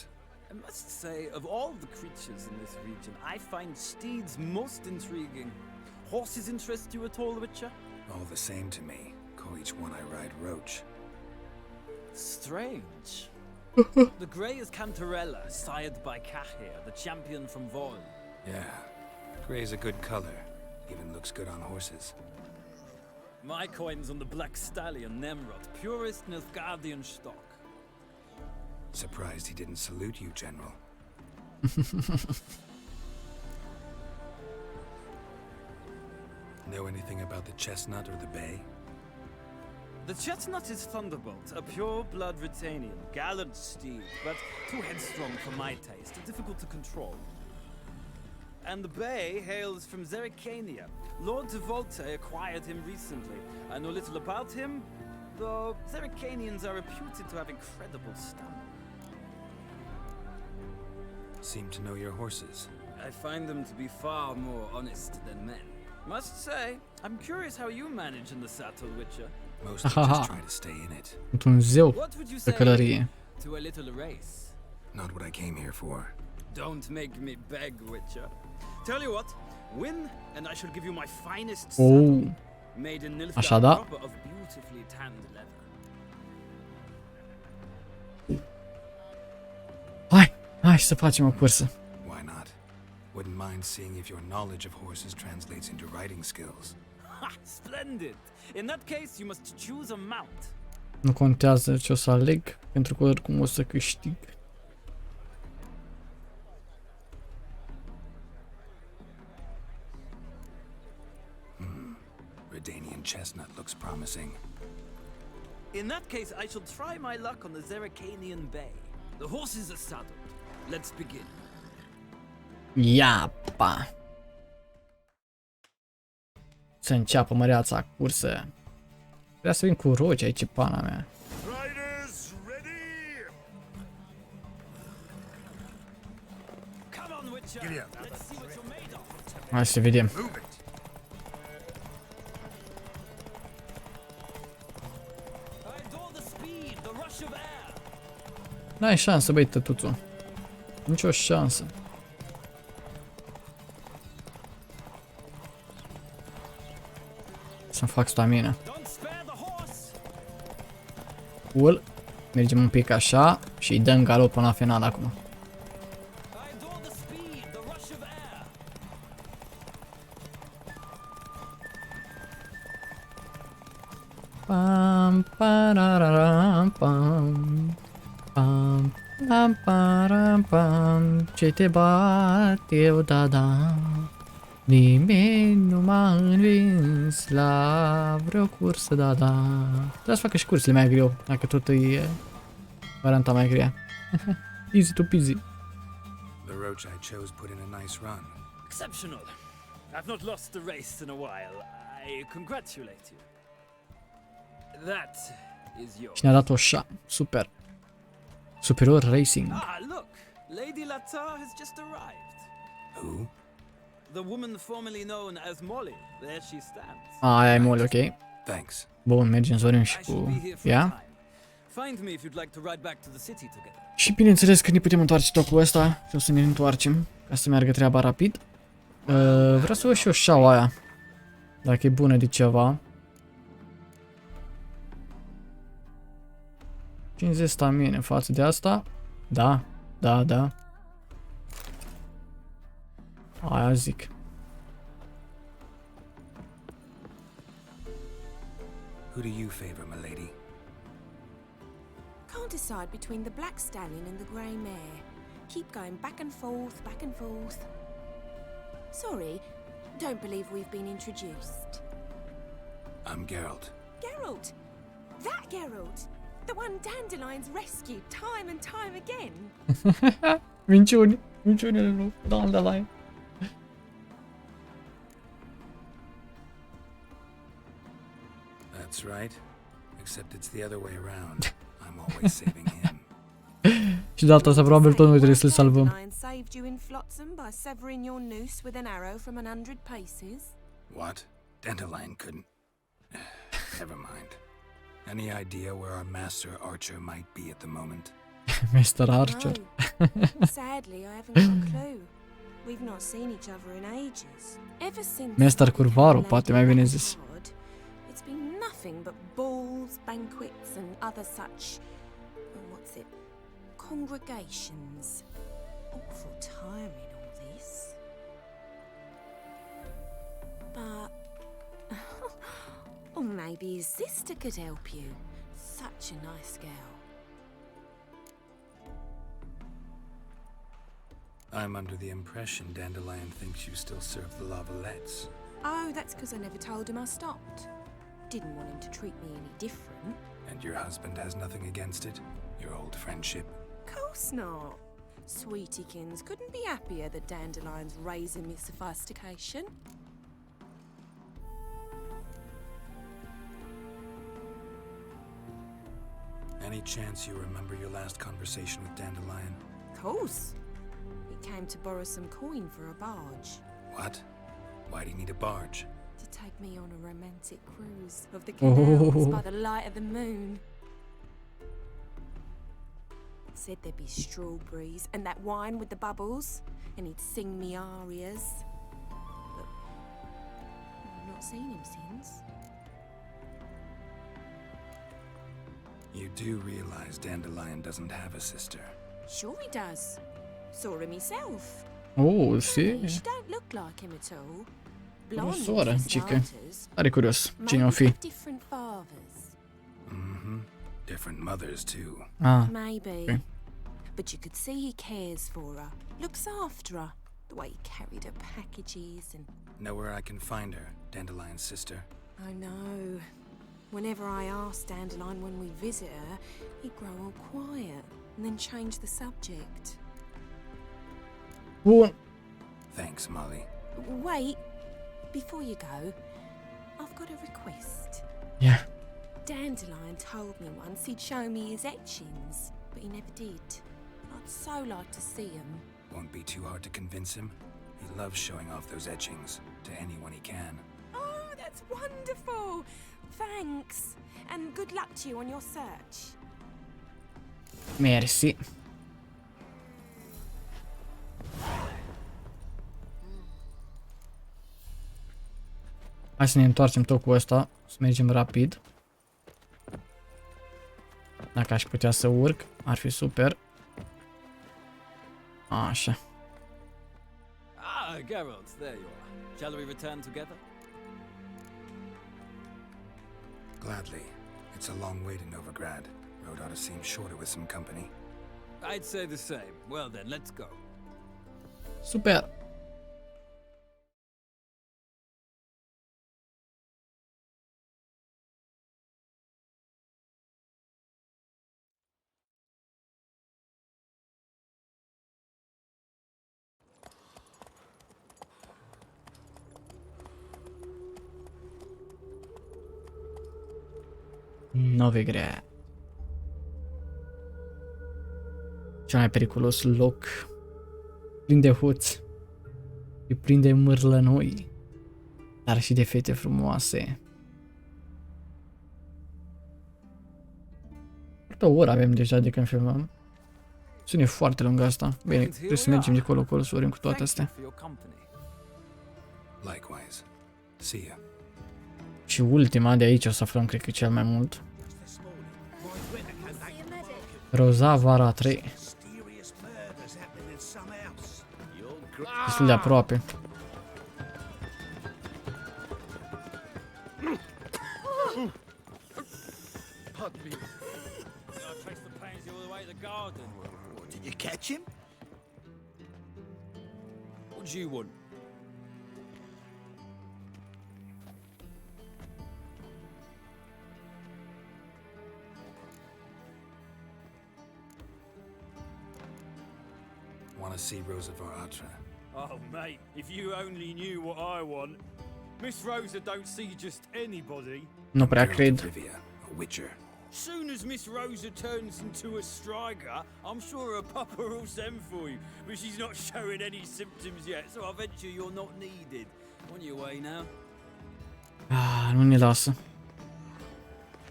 S10: I must say, of all the creatures in this region, I find steeds most intriguing. Horses interest you at all, Witcher?
S3: All the same to me. Call each one I ride roach.
S10: Strange. The grey is Cantarella, sired by Cahir, the champion from Vol.
S3: Yeah. Gray's a good color. Even looks good on horses.
S10: My coin's on the black stallion, Nemrod, purest Nilfgaardian stock.
S3: Surprised he didn't salute you, General. Know anything about the chestnut or the bay?
S10: The chestnut is Thunderbolt, a pure-blood Ritanian, gallant steed, but too headstrong for my taste, difficult to control. And the bay hails from Zericania. Lord de Volte acquired him recently. I know little about him, though Zericanians are reputed to have incredible stamina.
S3: Seem to know your horses.
S10: I find them to be far more honest than men. Must say, I'm curious how you manage in the saddle, Witcher.
S3: Mostly just try to stay in it.
S1: Un zeu
S10: What would you
S1: de
S10: say
S1: călărie.
S10: to a little race?
S3: Not what I came here for.
S10: Don't make me beg, Witcher. Tell you what, win and I shall give you my finest
S1: Oh.
S10: saddle, made in Nilfgaard
S1: Așadar.
S10: proper of beautifully tanned leather.
S1: Hai să facem o cursă.
S3: Why not? Wouldn't mind seeing if your knowledge of horses translates into riding skills.
S10: Ha! Splendid! In that case, you must choose a mount.
S1: Nu contează ce o să aleg, pentru că oricum o să câștig.
S3: Redanian chestnut looks promising.
S10: In that case, I shall try my luck on the Zericanian Bay. The horses are saddled. Let's begin.
S1: Iapa! Să înceapă măreața cursă. Vrea să vin cu roci aici, pana mea.
S6: Riders ready!
S10: Come on, Witcher.
S6: Giddy up.
S10: Let's see what you're made of.
S1: Hai să vedem.
S6: Move it!
S10: I adore the speed, the rush of air.
S1: N-ai șansă, băi, tătuțu. Nicio șansă. Să-mi fac stamina.
S10: Don't spare the horse.
S1: Cool. Mergem un pic așa și îi dăm galop până la final acum.
S10: I adore the speed, the rush of air.
S1: Pam, pararam, pam. Pam, pam, param, pam. Ce te bat eu, da. Nimeni nu m-a învins la vreo cursă, da. Trebuie să facă și cursele mai greu, dacă tot e varianta mai grea. Easy to peasy.
S3: The roach I chose put in a nice run.
S10: Exceptional. I've not lost a race in a while. I congratulate you. That is yours.
S1: Și ne-a dat o șa. Super. Superior Racing.
S10: Ah, look! Lady Latar has just arrived.
S3: Who?
S10: The woman formerly known as Molly. There she stands.
S1: Aia e mult, ok.
S3: Thanks.
S1: Bun, mergem Zorin și
S10: I should be
S1: cu
S10: here for a
S1: ea.
S10: time. Find me if you'd like to ride back to the city together.
S1: Și bineînțeles că ne putem întoarce tot cu ăsta și o să ne întoarcem ca să meargă treaba rapid. Vreau să văd și eu șaua aia. Dacă e bună de ceva. 50 stamine față de asta. Da, da, da. Aia zic.
S3: Who do you favor, milady?
S8: Can't decide between the black stallion and the grey mare. Keep going back and forth, back and forth. Sorry, don't believe we've been introduced.
S3: I'm Geralt.
S8: Geralt! That Geralt! The one Dandelion's rescued time and time again.
S1: Minciuni. Minciunile lui Dandelion.
S3: That's right. Except it's the other way around. I'm always saving him.
S1: Și de data asta probabil tot noi trebuie să-l salvăm.
S8: Dandelion saved you in Flotsam by severing your noose with an arrow from 100 paces.
S3: What? Dandelion couldn't. Never mind. Any idea where our master archer might be at the moment?
S1: Mr. Archer.
S8: No. Sadly, I haven't got a clue. We've not seen each other in ages. Ever since
S1: Mr. Curvaru, poate mai bine zis.
S8: It's been nothing but balls, banquets and other such, what's it, congregations. Awful tiring all this. But, or maybe his sister could help you. Such a nice girl.
S3: I'm under the impression Dandelion thinks you still serve the Lavalettes.
S8: Oh, that's because I never told him I stopped. Didn't want him to treat me any different.
S3: And your husband has nothing against it? Your old friendship?
S8: Course not. Sweetiekins couldn't be happier that Dandelion's raising me sophistication.
S3: Any chance you remember your last conversation with Dandelion?
S8: Course. He came to borrow some coin for a barge.
S3: What? Why do you need a barge?
S8: To take me on a romantic cruise of the canals by the light of the moon. Said there'd be strawberries and that wine with the bubbles, and he'd sing me arias. But I've not seen him since.
S3: You do realize Dandelion doesn't have a sister?
S8: Sure he does. Saw him himself.
S1: Oh, see?
S8: She don't look like him at all.
S1: O
S8: Blonde
S1: soră,
S8: for
S1: cică.
S8: starters.
S1: Are curios. Cine o
S8: Maybe
S1: fi?
S8: with different fathers.
S3: Mm-hmm. Different mothers, too.
S1: Ah,
S8: Maybe.
S1: okay.
S8: But you could see he cares for her, looks after her. The way he carried her packages and...
S3: Know where I can find her, Dandelion's sister?
S8: I know. Whenever I asked Dandelion when we visit her, he'd grow all quiet and then change the subject.
S1: Bun.
S3: Thanks, Molly.
S8: Wait, before you go, I've got a request.
S1: Yeah.
S8: Dandelion told me once he'd show me his etchings, but he never did. I'd so like to see them.
S3: Won't be too hard to convince him. He loves showing off those etchings to anyone he can.
S8: Oh, that's wonderful! Thanks, and good luck to you on your search.
S1: Mersi. Hai să ne întoarcem tot cu ăsta, să mergem rapid. Dacă aș putea să urc, ar fi super. Așa.
S10: Ah, Geralt, there you are. Shall we return together?
S3: Gladly. It's a long way to Novigrad. Road ought to seem shorter with some company.
S10: I'd say the same. Well then, let's go.
S1: Super. Novigrad. Cel mai periculos loc. Plin de hoți. Și plin de mârlănoi. Dar și de fete frumoase. Câte o oră avem deja de când filmăm? Sună foarte lungă asta. Bine, trebuie să mergem de colo-colo să vorbim cu toate astea.
S3: Likewise. See ya.
S1: Și ultima de aici o să aflăm, cred că cel mai mult. Roza Vara 3. Destul de aproape.
S9: Did you catch him?
S10: What do you want?
S3: Want to see Rosa Varatra?
S10: Oh, mate, if you only knew what I want. Miss Rosa don't see just anybody.
S1: Nu prea
S3: Geralt
S1: cred.
S3: of Rivia, a witcher.
S10: Soon as Miss Rosa turns into a striker, I'm sure her papa will send for you. But she's not showing any symptoms yet, so I venture you're not needed. On your way now.
S1: Ah, nu ne lasă.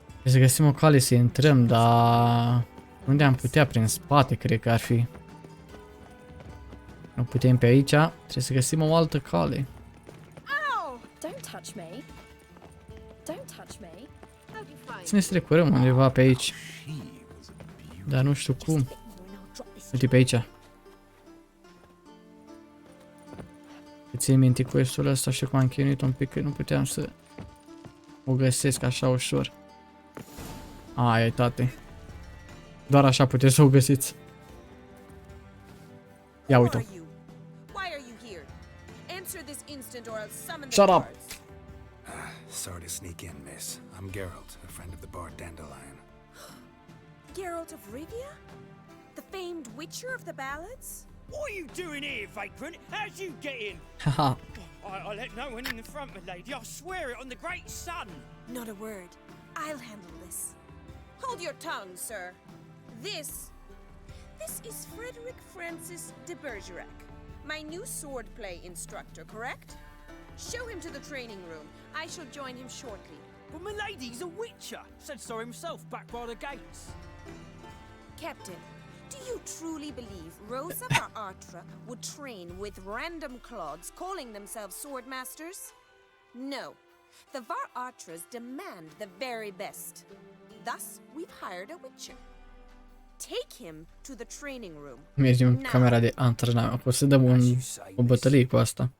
S1: Trebuie să găsim o cale să intrăm, dar... Unde am putea? Prin spate, cred că ar fi. Nu putem pe aici, trebuie să găsim o altă cale.
S4: Don't touch me. Don't touch me.
S1: Să ne strecurăm undeva pe aici. Dar nu știu cum. Uite pe aici. Îți iei minte quest-ul ăsta și cum am chinuit un pic că nu puteam să o găsesc așa ușor. Ai, tate. Doar așa puteți să o găsiți. Ia uite-o. Shut up!
S3: Sorry to sneak in, miss. I'm Geralt, a friend of the bard Dandelion.
S8: Geralt of Rivia? The famed witcher of the ballads?
S12: What are you doing here, vagrant? How'd you get in?
S1: Haha.
S12: I let no one in the front, my lady. I swear it on the great sun.
S8: Not a word. I'll handle this. Hold your tongue, sir. This is Frederick Francis de Bergerac, my new swordplay instructor, correct? Show him to the training room. I shall join him shortly.
S12: But my lady's a witcher. Said so himself back by the gates.
S8: Captain, do you truly believe Rosa Varatra would train with random clods calling themselves sword masters? No. The Varatras demand the very best. Thus, we've hired a witcher. Take him to the training room.
S1: Mergem în camera de antrenament. O să dăm o bătălie cu asta.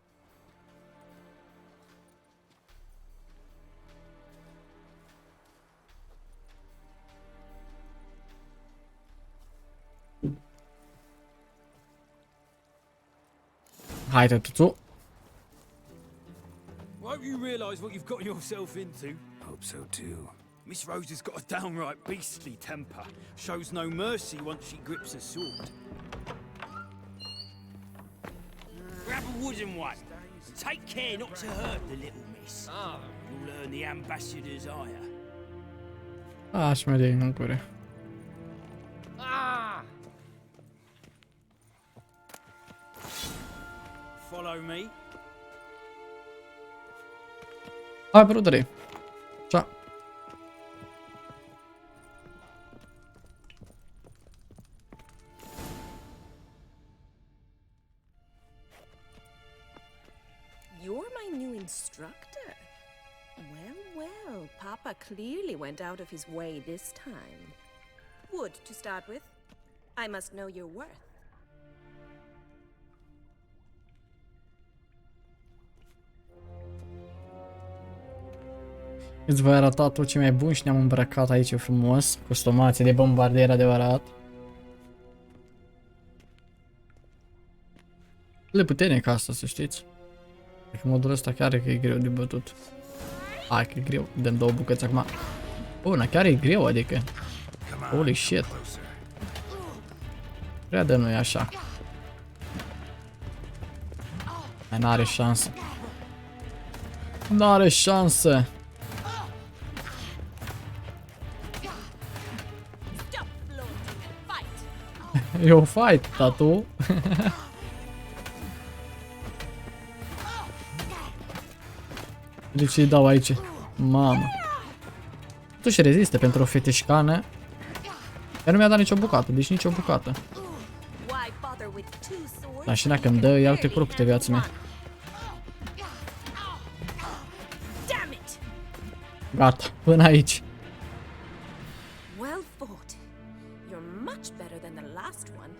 S1: Haide, tutu.
S10: Won't you realise what you've gotten yourself into?
S3: Hope so too.
S10: Miss Rosa's got a downright beastly temper. Shows no mercy once she grips a sword.
S12: Grab a wooden one. Take care not to hurt the little miss. You'll earn the ambassador's ire.
S1: Aș merge în cure.
S10: Follow me.
S1: Hai, brudere. Ciao.
S8: You're my new instructor. Well, Papa clearly went out of his way this time. Wood, to start with. I must know your worth.
S1: Îți voi arăta tot ce mai bun și ne-am îmbrăcat aici frumos. Costumație de bombardier adevărat. Le puternic asta, să știți. Cred că modul ăsta chiar e greu de bătut. Hai că e greu. Dăm două bucăți acum. Bună, chiar e greu, adică. Holy shit. Prea de nu e așa. N-are șansă. N-are șansă. E o fight, tatu. De ce îi dau aici? Mamă. Tu și rezistă pentru o fetișcană. Ea nu mi-a dat nicio bucată, deci nicio bucată. Dar și dacă îmi dă, ia uite cu câte viață mea. Gata, până aici.
S8: Well fought. You're much better than the last one.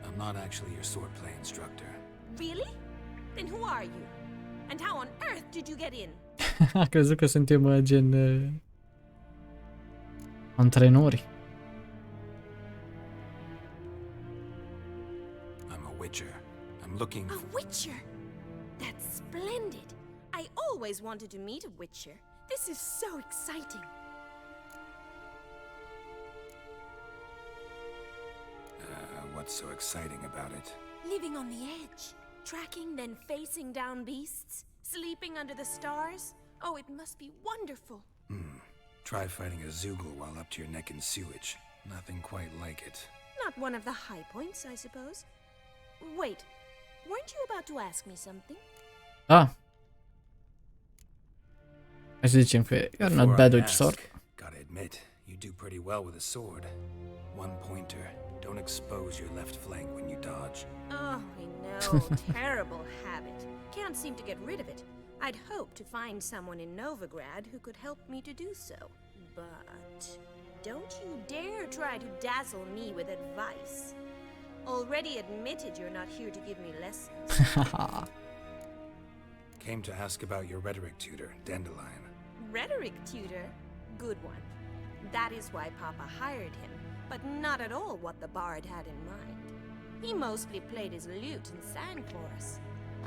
S3: I'm not actually your swordplay instructor.
S8: Really? Then who are you? And how on earth did you get in?
S1: A crezut că suntem gen antrenori.
S3: I'm a witcher. I'm looking
S8: A witcher? That's splendid. I always wanted to meet a witcher. This is so exciting.
S3: What's so exciting about it?
S8: Living on the edge, tracking then facing down beasts, sleeping under the stars. Oh, it must be wonderful.
S3: Try fighting a Zoogle while up to your neck in sewage. Nothing quite like it.
S8: Not one of the high points, I suppose. Wait, weren't you about to ask me something?
S1: Ah. Hai să zicem că you're not bad with sword.
S3: Gotta admit, you do pretty well with a sword. One pointer. Don't expose your left flank when you dodge.
S8: Oh, I know. Terrible habit. Can't seem to get rid of it. I'd hoped to find someone in Novigrad who could help me to do so. But don't you dare try to dazzle me with advice. Already admitted you're not here to give me lessons.
S3: Came to ask about your rhetoric tutor, Dandelion.
S8: Rhetoric tutor? Good one. That is why Papa hired him, but not at all what the bard had in mind. He mostly played his lute and sang for us.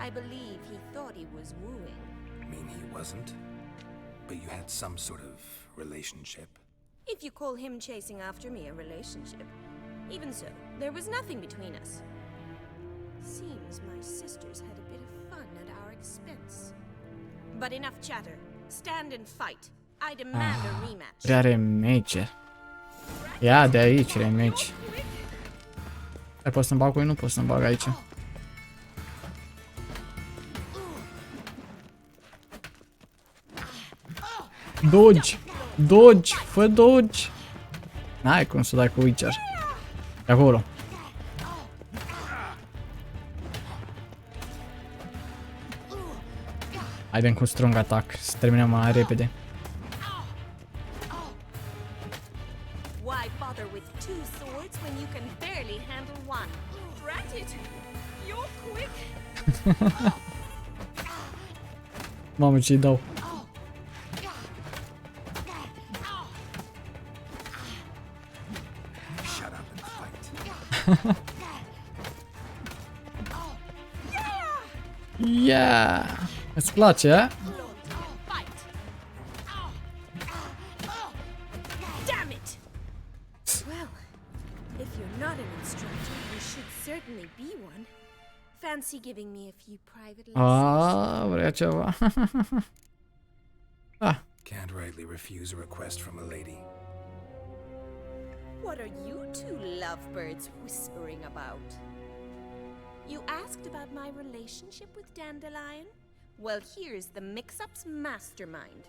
S8: I believe he thought he was wooing.
S3: Mean he wasn't? But you had some sort of relationship?
S8: If you call him chasing after me a relationship. Even so, there was nothing between us. Seems my sisters had a bit of fun at our expense. But enough chatter. Stand and fight. I demand a rematch.
S1: Prea remaker. Ia de aici, remake. Ai pot să-mi bag cu ei? Nu pot să-mi bag aici. Dodge! Dodge! Fă dodge! N-ai cum să dai cu Witcher. De acolo. Haidem cu strong attack. Să terminăm mai repede.
S8: Why bother with two swords when you can barely handle one? Drat it! You're quick!
S1: Mamă, ce-i dau.
S3: Shut up and fight.
S1: Yeah! Îți place, a?
S8: Damn it! Well, if you're not an instructor, you should certainly be one. Fancy giving me a few private lessons?
S1: Vrea ceva.
S3: Can't rightly refuse a request from a lady.
S8: What are you two lovebirds whispering about? You asked about my relationship with Dandelion? Well, here's the mix-up's mastermind.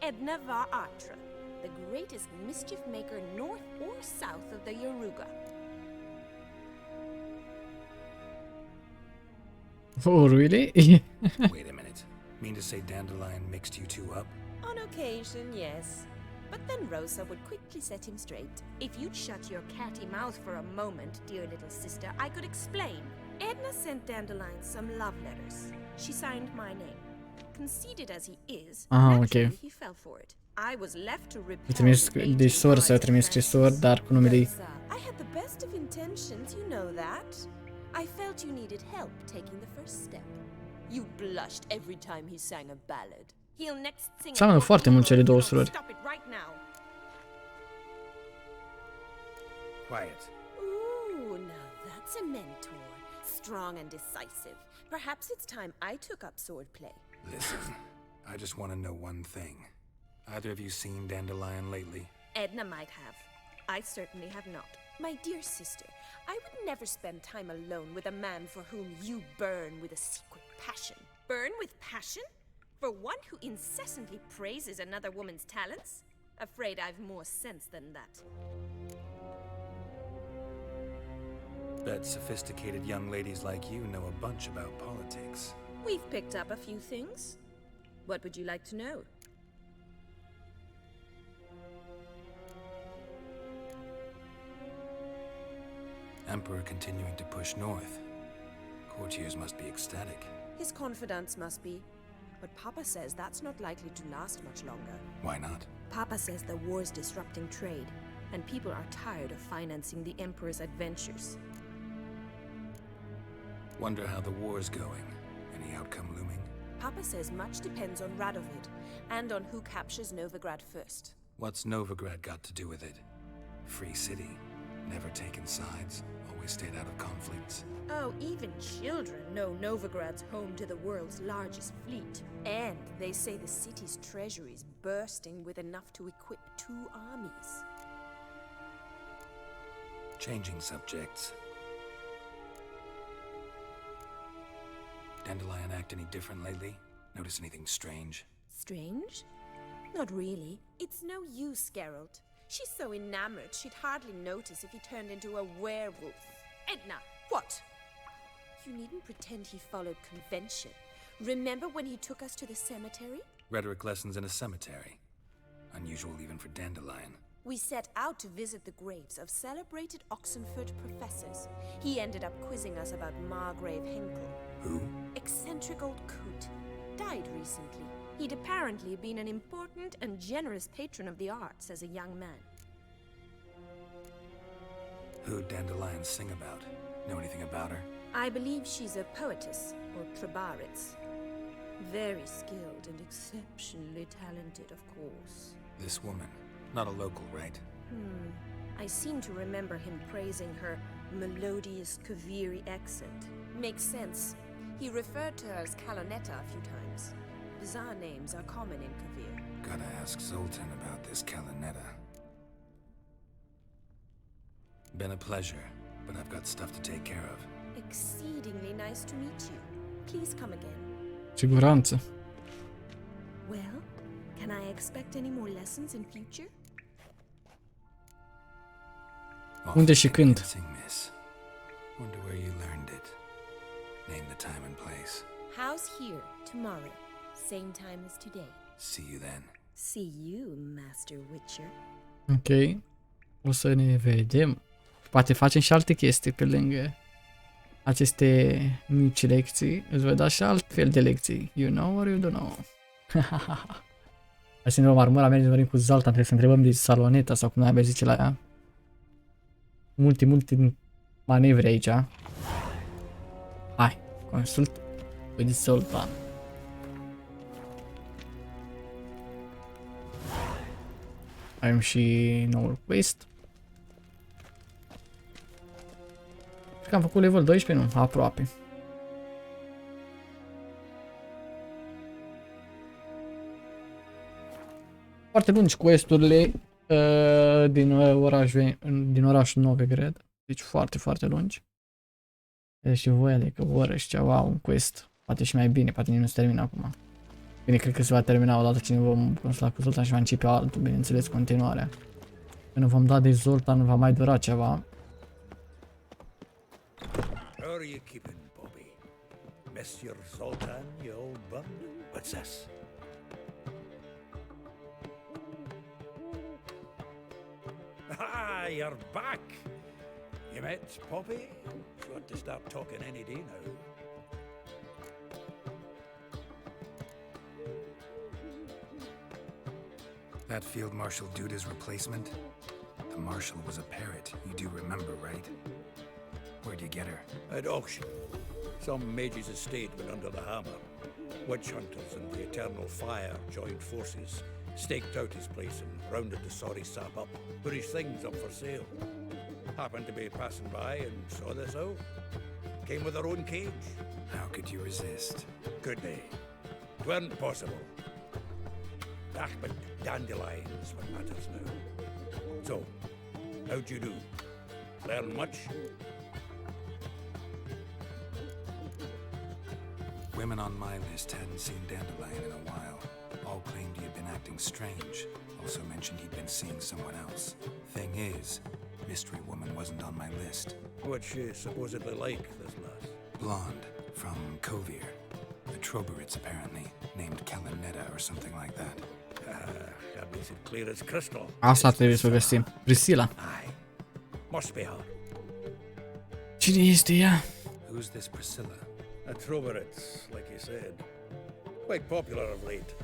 S8: Edna var Atra, the greatest mischief maker north or south of the Yaruga.
S1: Oh, really?
S3: Wait a minute. Mean to say Dandelion mixed you two up?
S8: On occasion, yes. But then Rosa would quickly set him straight. If you'd shut your catty mouth for a moment, dear little sister, I could explain. Edna sent Dandelion some love letters. She signed my name. Conceited as he is, naturally he fell for it. I was left to repel.
S1: Deci sora să trimis scrisori, dar cu numele ei.
S8: I had the best of intentions, you know that. I felt you needed help taking the first step. You blushed every time he sang a ballad. He'll next sing.
S1: Seamănă foarte mult cele două surori.
S8: Stop it right now.
S3: Quiet.
S8: Ooh, now that's a mentor. Strong and decisive. Perhaps it's time I took up swordplay.
S3: Listen, I just want to know one thing. Either of you seen Dandelion lately?
S8: Edna might have. I certainly have not. My dear sister, I would never spend time alone with a man for whom you burn with a secret passion. Burn with passion? For one who incessantly praises another woman's talents? Afraid I've more sense than that.
S3: Bet sophisticated young ladies like you know a bunch about politics.
S8: We've picked up a few things. What would you like to know?
S3: Emperor continuing to push north. Courtiers must be ecstatic.
S8: His confidants must be. But Papa says that's not likely to last much longer.
S3: Why not?
S8: Papa says the war's disrupting trade, and people are tired of financing the Emperor's adventures.
S3: Wonder how the war's going. Any outcome looming?
S8: Papa says much depends on Radovid, and on who captures Novigrad first.
S3: What's Novigrad got to do with it? Free city. Never taken sides. Always stayed out of conflicts.
S8: Oh, even children know Novigrad's home to the world's largest fleet. And they say the city's treasury is bursting with enough to equip 2 armies.
S3: Changing subjects. Dandelion act any different lately? Notice anything strange?
S8: Strange? Not really. It's no use, Geralt. She's so enamored she'd hardly notice if he turned into a werewolf. Edna, what? You needn't pretend he followed convention. Remember when he took us to the cemetery?
S3: Rhetoric lessons in a cemetery. Unusual even for Dandelion.
S8: We set out to visit the graves of celebrated Oxenford professors. He ended up quizzing us about Margrave Henkel.
S3: Who?
S8: Eccentric old coot. Died recently. He'd apparently been an important and generous patron of the arts as a young man.
S3: Who'd Dandelion sing about? Know anything about her?
S8: I believe she's a poetess, or trebaritz. Very skilled and exceptionally talented, of course.
S3: This woman. Not a local, right?
S8: I seem to remember him praising her melodious Kaviri accent. Makes sense. He referred to her as Calonetta a few times. Bizarre names are common in Kavir.
S3: Gotta ask Zoltan about this Calonetta. Been a pleasure, but I've got stuff to take care of.
S8: Exceedingly nice to meet you. Please come again.
S1: Siguranță.
S8: Well, can I expect any more lessons in future?
S1: Unde și când?
S3: Miss. Wonder where you learned it. Name the time and place.
S8: House here, tomorrow. Same time as today.
S3: See you then.
S8: See you, Master Witcher.
S1: Ok. O să ne vedem. Poate facem și alte chestii pe lângă aceste mici lecții. Îți voi da și alt fel de lecții. You know or you don't know. Hai să ne luăm armura, mergem să vorbim cu Zoltan, trebuie să întrebăm de Saloneta sau cum mai zice la ea. Multe manevre aici. Hai, consult cu Zoltan. Avem și noul quest. Cred că am făcut level 12, nu? Aproape. Foarte lungi questurile din orașul nou, cred. Deci foarte lungi. Deci și voi, adică o oră și ceva, un quest. Poate și mai bine, poate nici nu se termină acum. Bine, cred că se va termina odată ce ne vom consula cu Zoltan și va începe altul, bineînțeles, continuarea. Când vom da de Zoltan, va mai dura ceva.
S5: How are you keeping, Bobby? Monsieur Zoltan, you old bum? What's this? Ah, you're back! You met Poppy? She ought to start talking any day now.
S3: That Field Marshal Duda's replacement? The Marshal was a parrot, you do remember, right? Where'd you get her?
S5: At auction. Some mage's estate went under the hammer. Witch hunters and the Eternal Fire joined forces, staked out his place and rounded the sorry sap up, put his things up for sale. Happened to be passing by and saw this out. Came with her own cage.
S3: How could you resist?
S5: Could they? 'Twern't possible. Ah, but Dandelion's what matters now. So, how'd you do? Learn much?
S3: Women on my list hadn't seen Dandelion in a while. All claimed he had been acting strange. Also mentioned he'd been seeing someone else. Thing is, mystery woman wasn't on my list.
S5: What's she supposedly like, this lass?
S3: Blonde, from Kovir. The Troberits, apparently, named Kalinetta or something like that.
S5: That makes it clear as crystal.
S1: Asta trebuie să o găsim. Priscilla.
S5: Aye. Must be her.
S1: Cine este ea?
S3: Who's this Priscilla?
S5: A Troberits, like you said. Quite popular of late.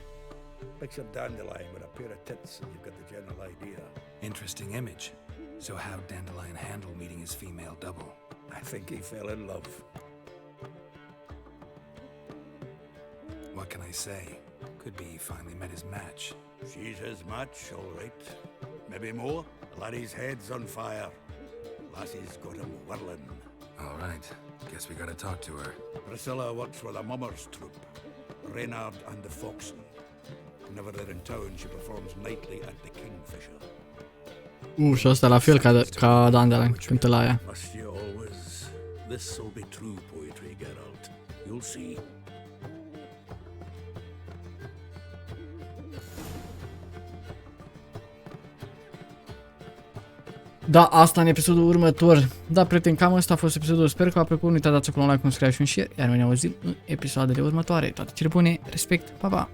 S5: Picture Dandelion with a pair of tits and you've got the general idea.
S3: Interesting image. So how'd Dandelion handle meeting his female double?
S5: I think he fell in love.
S3: What can I say? Could be he finally met his match.
S5: She's his match, all right. Maybe more. Laddie's head's on fire. Lassie's got him whirling.
S3: All right. Guess we gotta talk to her.
S5: Priscilla works for the Mummers troupe. Reynard and the Foxen. Whenever they're in town, she performs nightly at the Kingfisher.
S1: Și ăsta la fel ca Dandelion, cântă la ea.
S5: Must you always? This'll be true poetry, Geralt. You'll see.
S1: Da, asta în episodul următor. Da, prieteni, cam asta a fost episodul. Sper că v-a plăcut. Nu uitați să dați acolo un like, un subscribe și un share. Iar noi ne auzim în episoadele următoare. Toate cele bune, respect, pa, pa!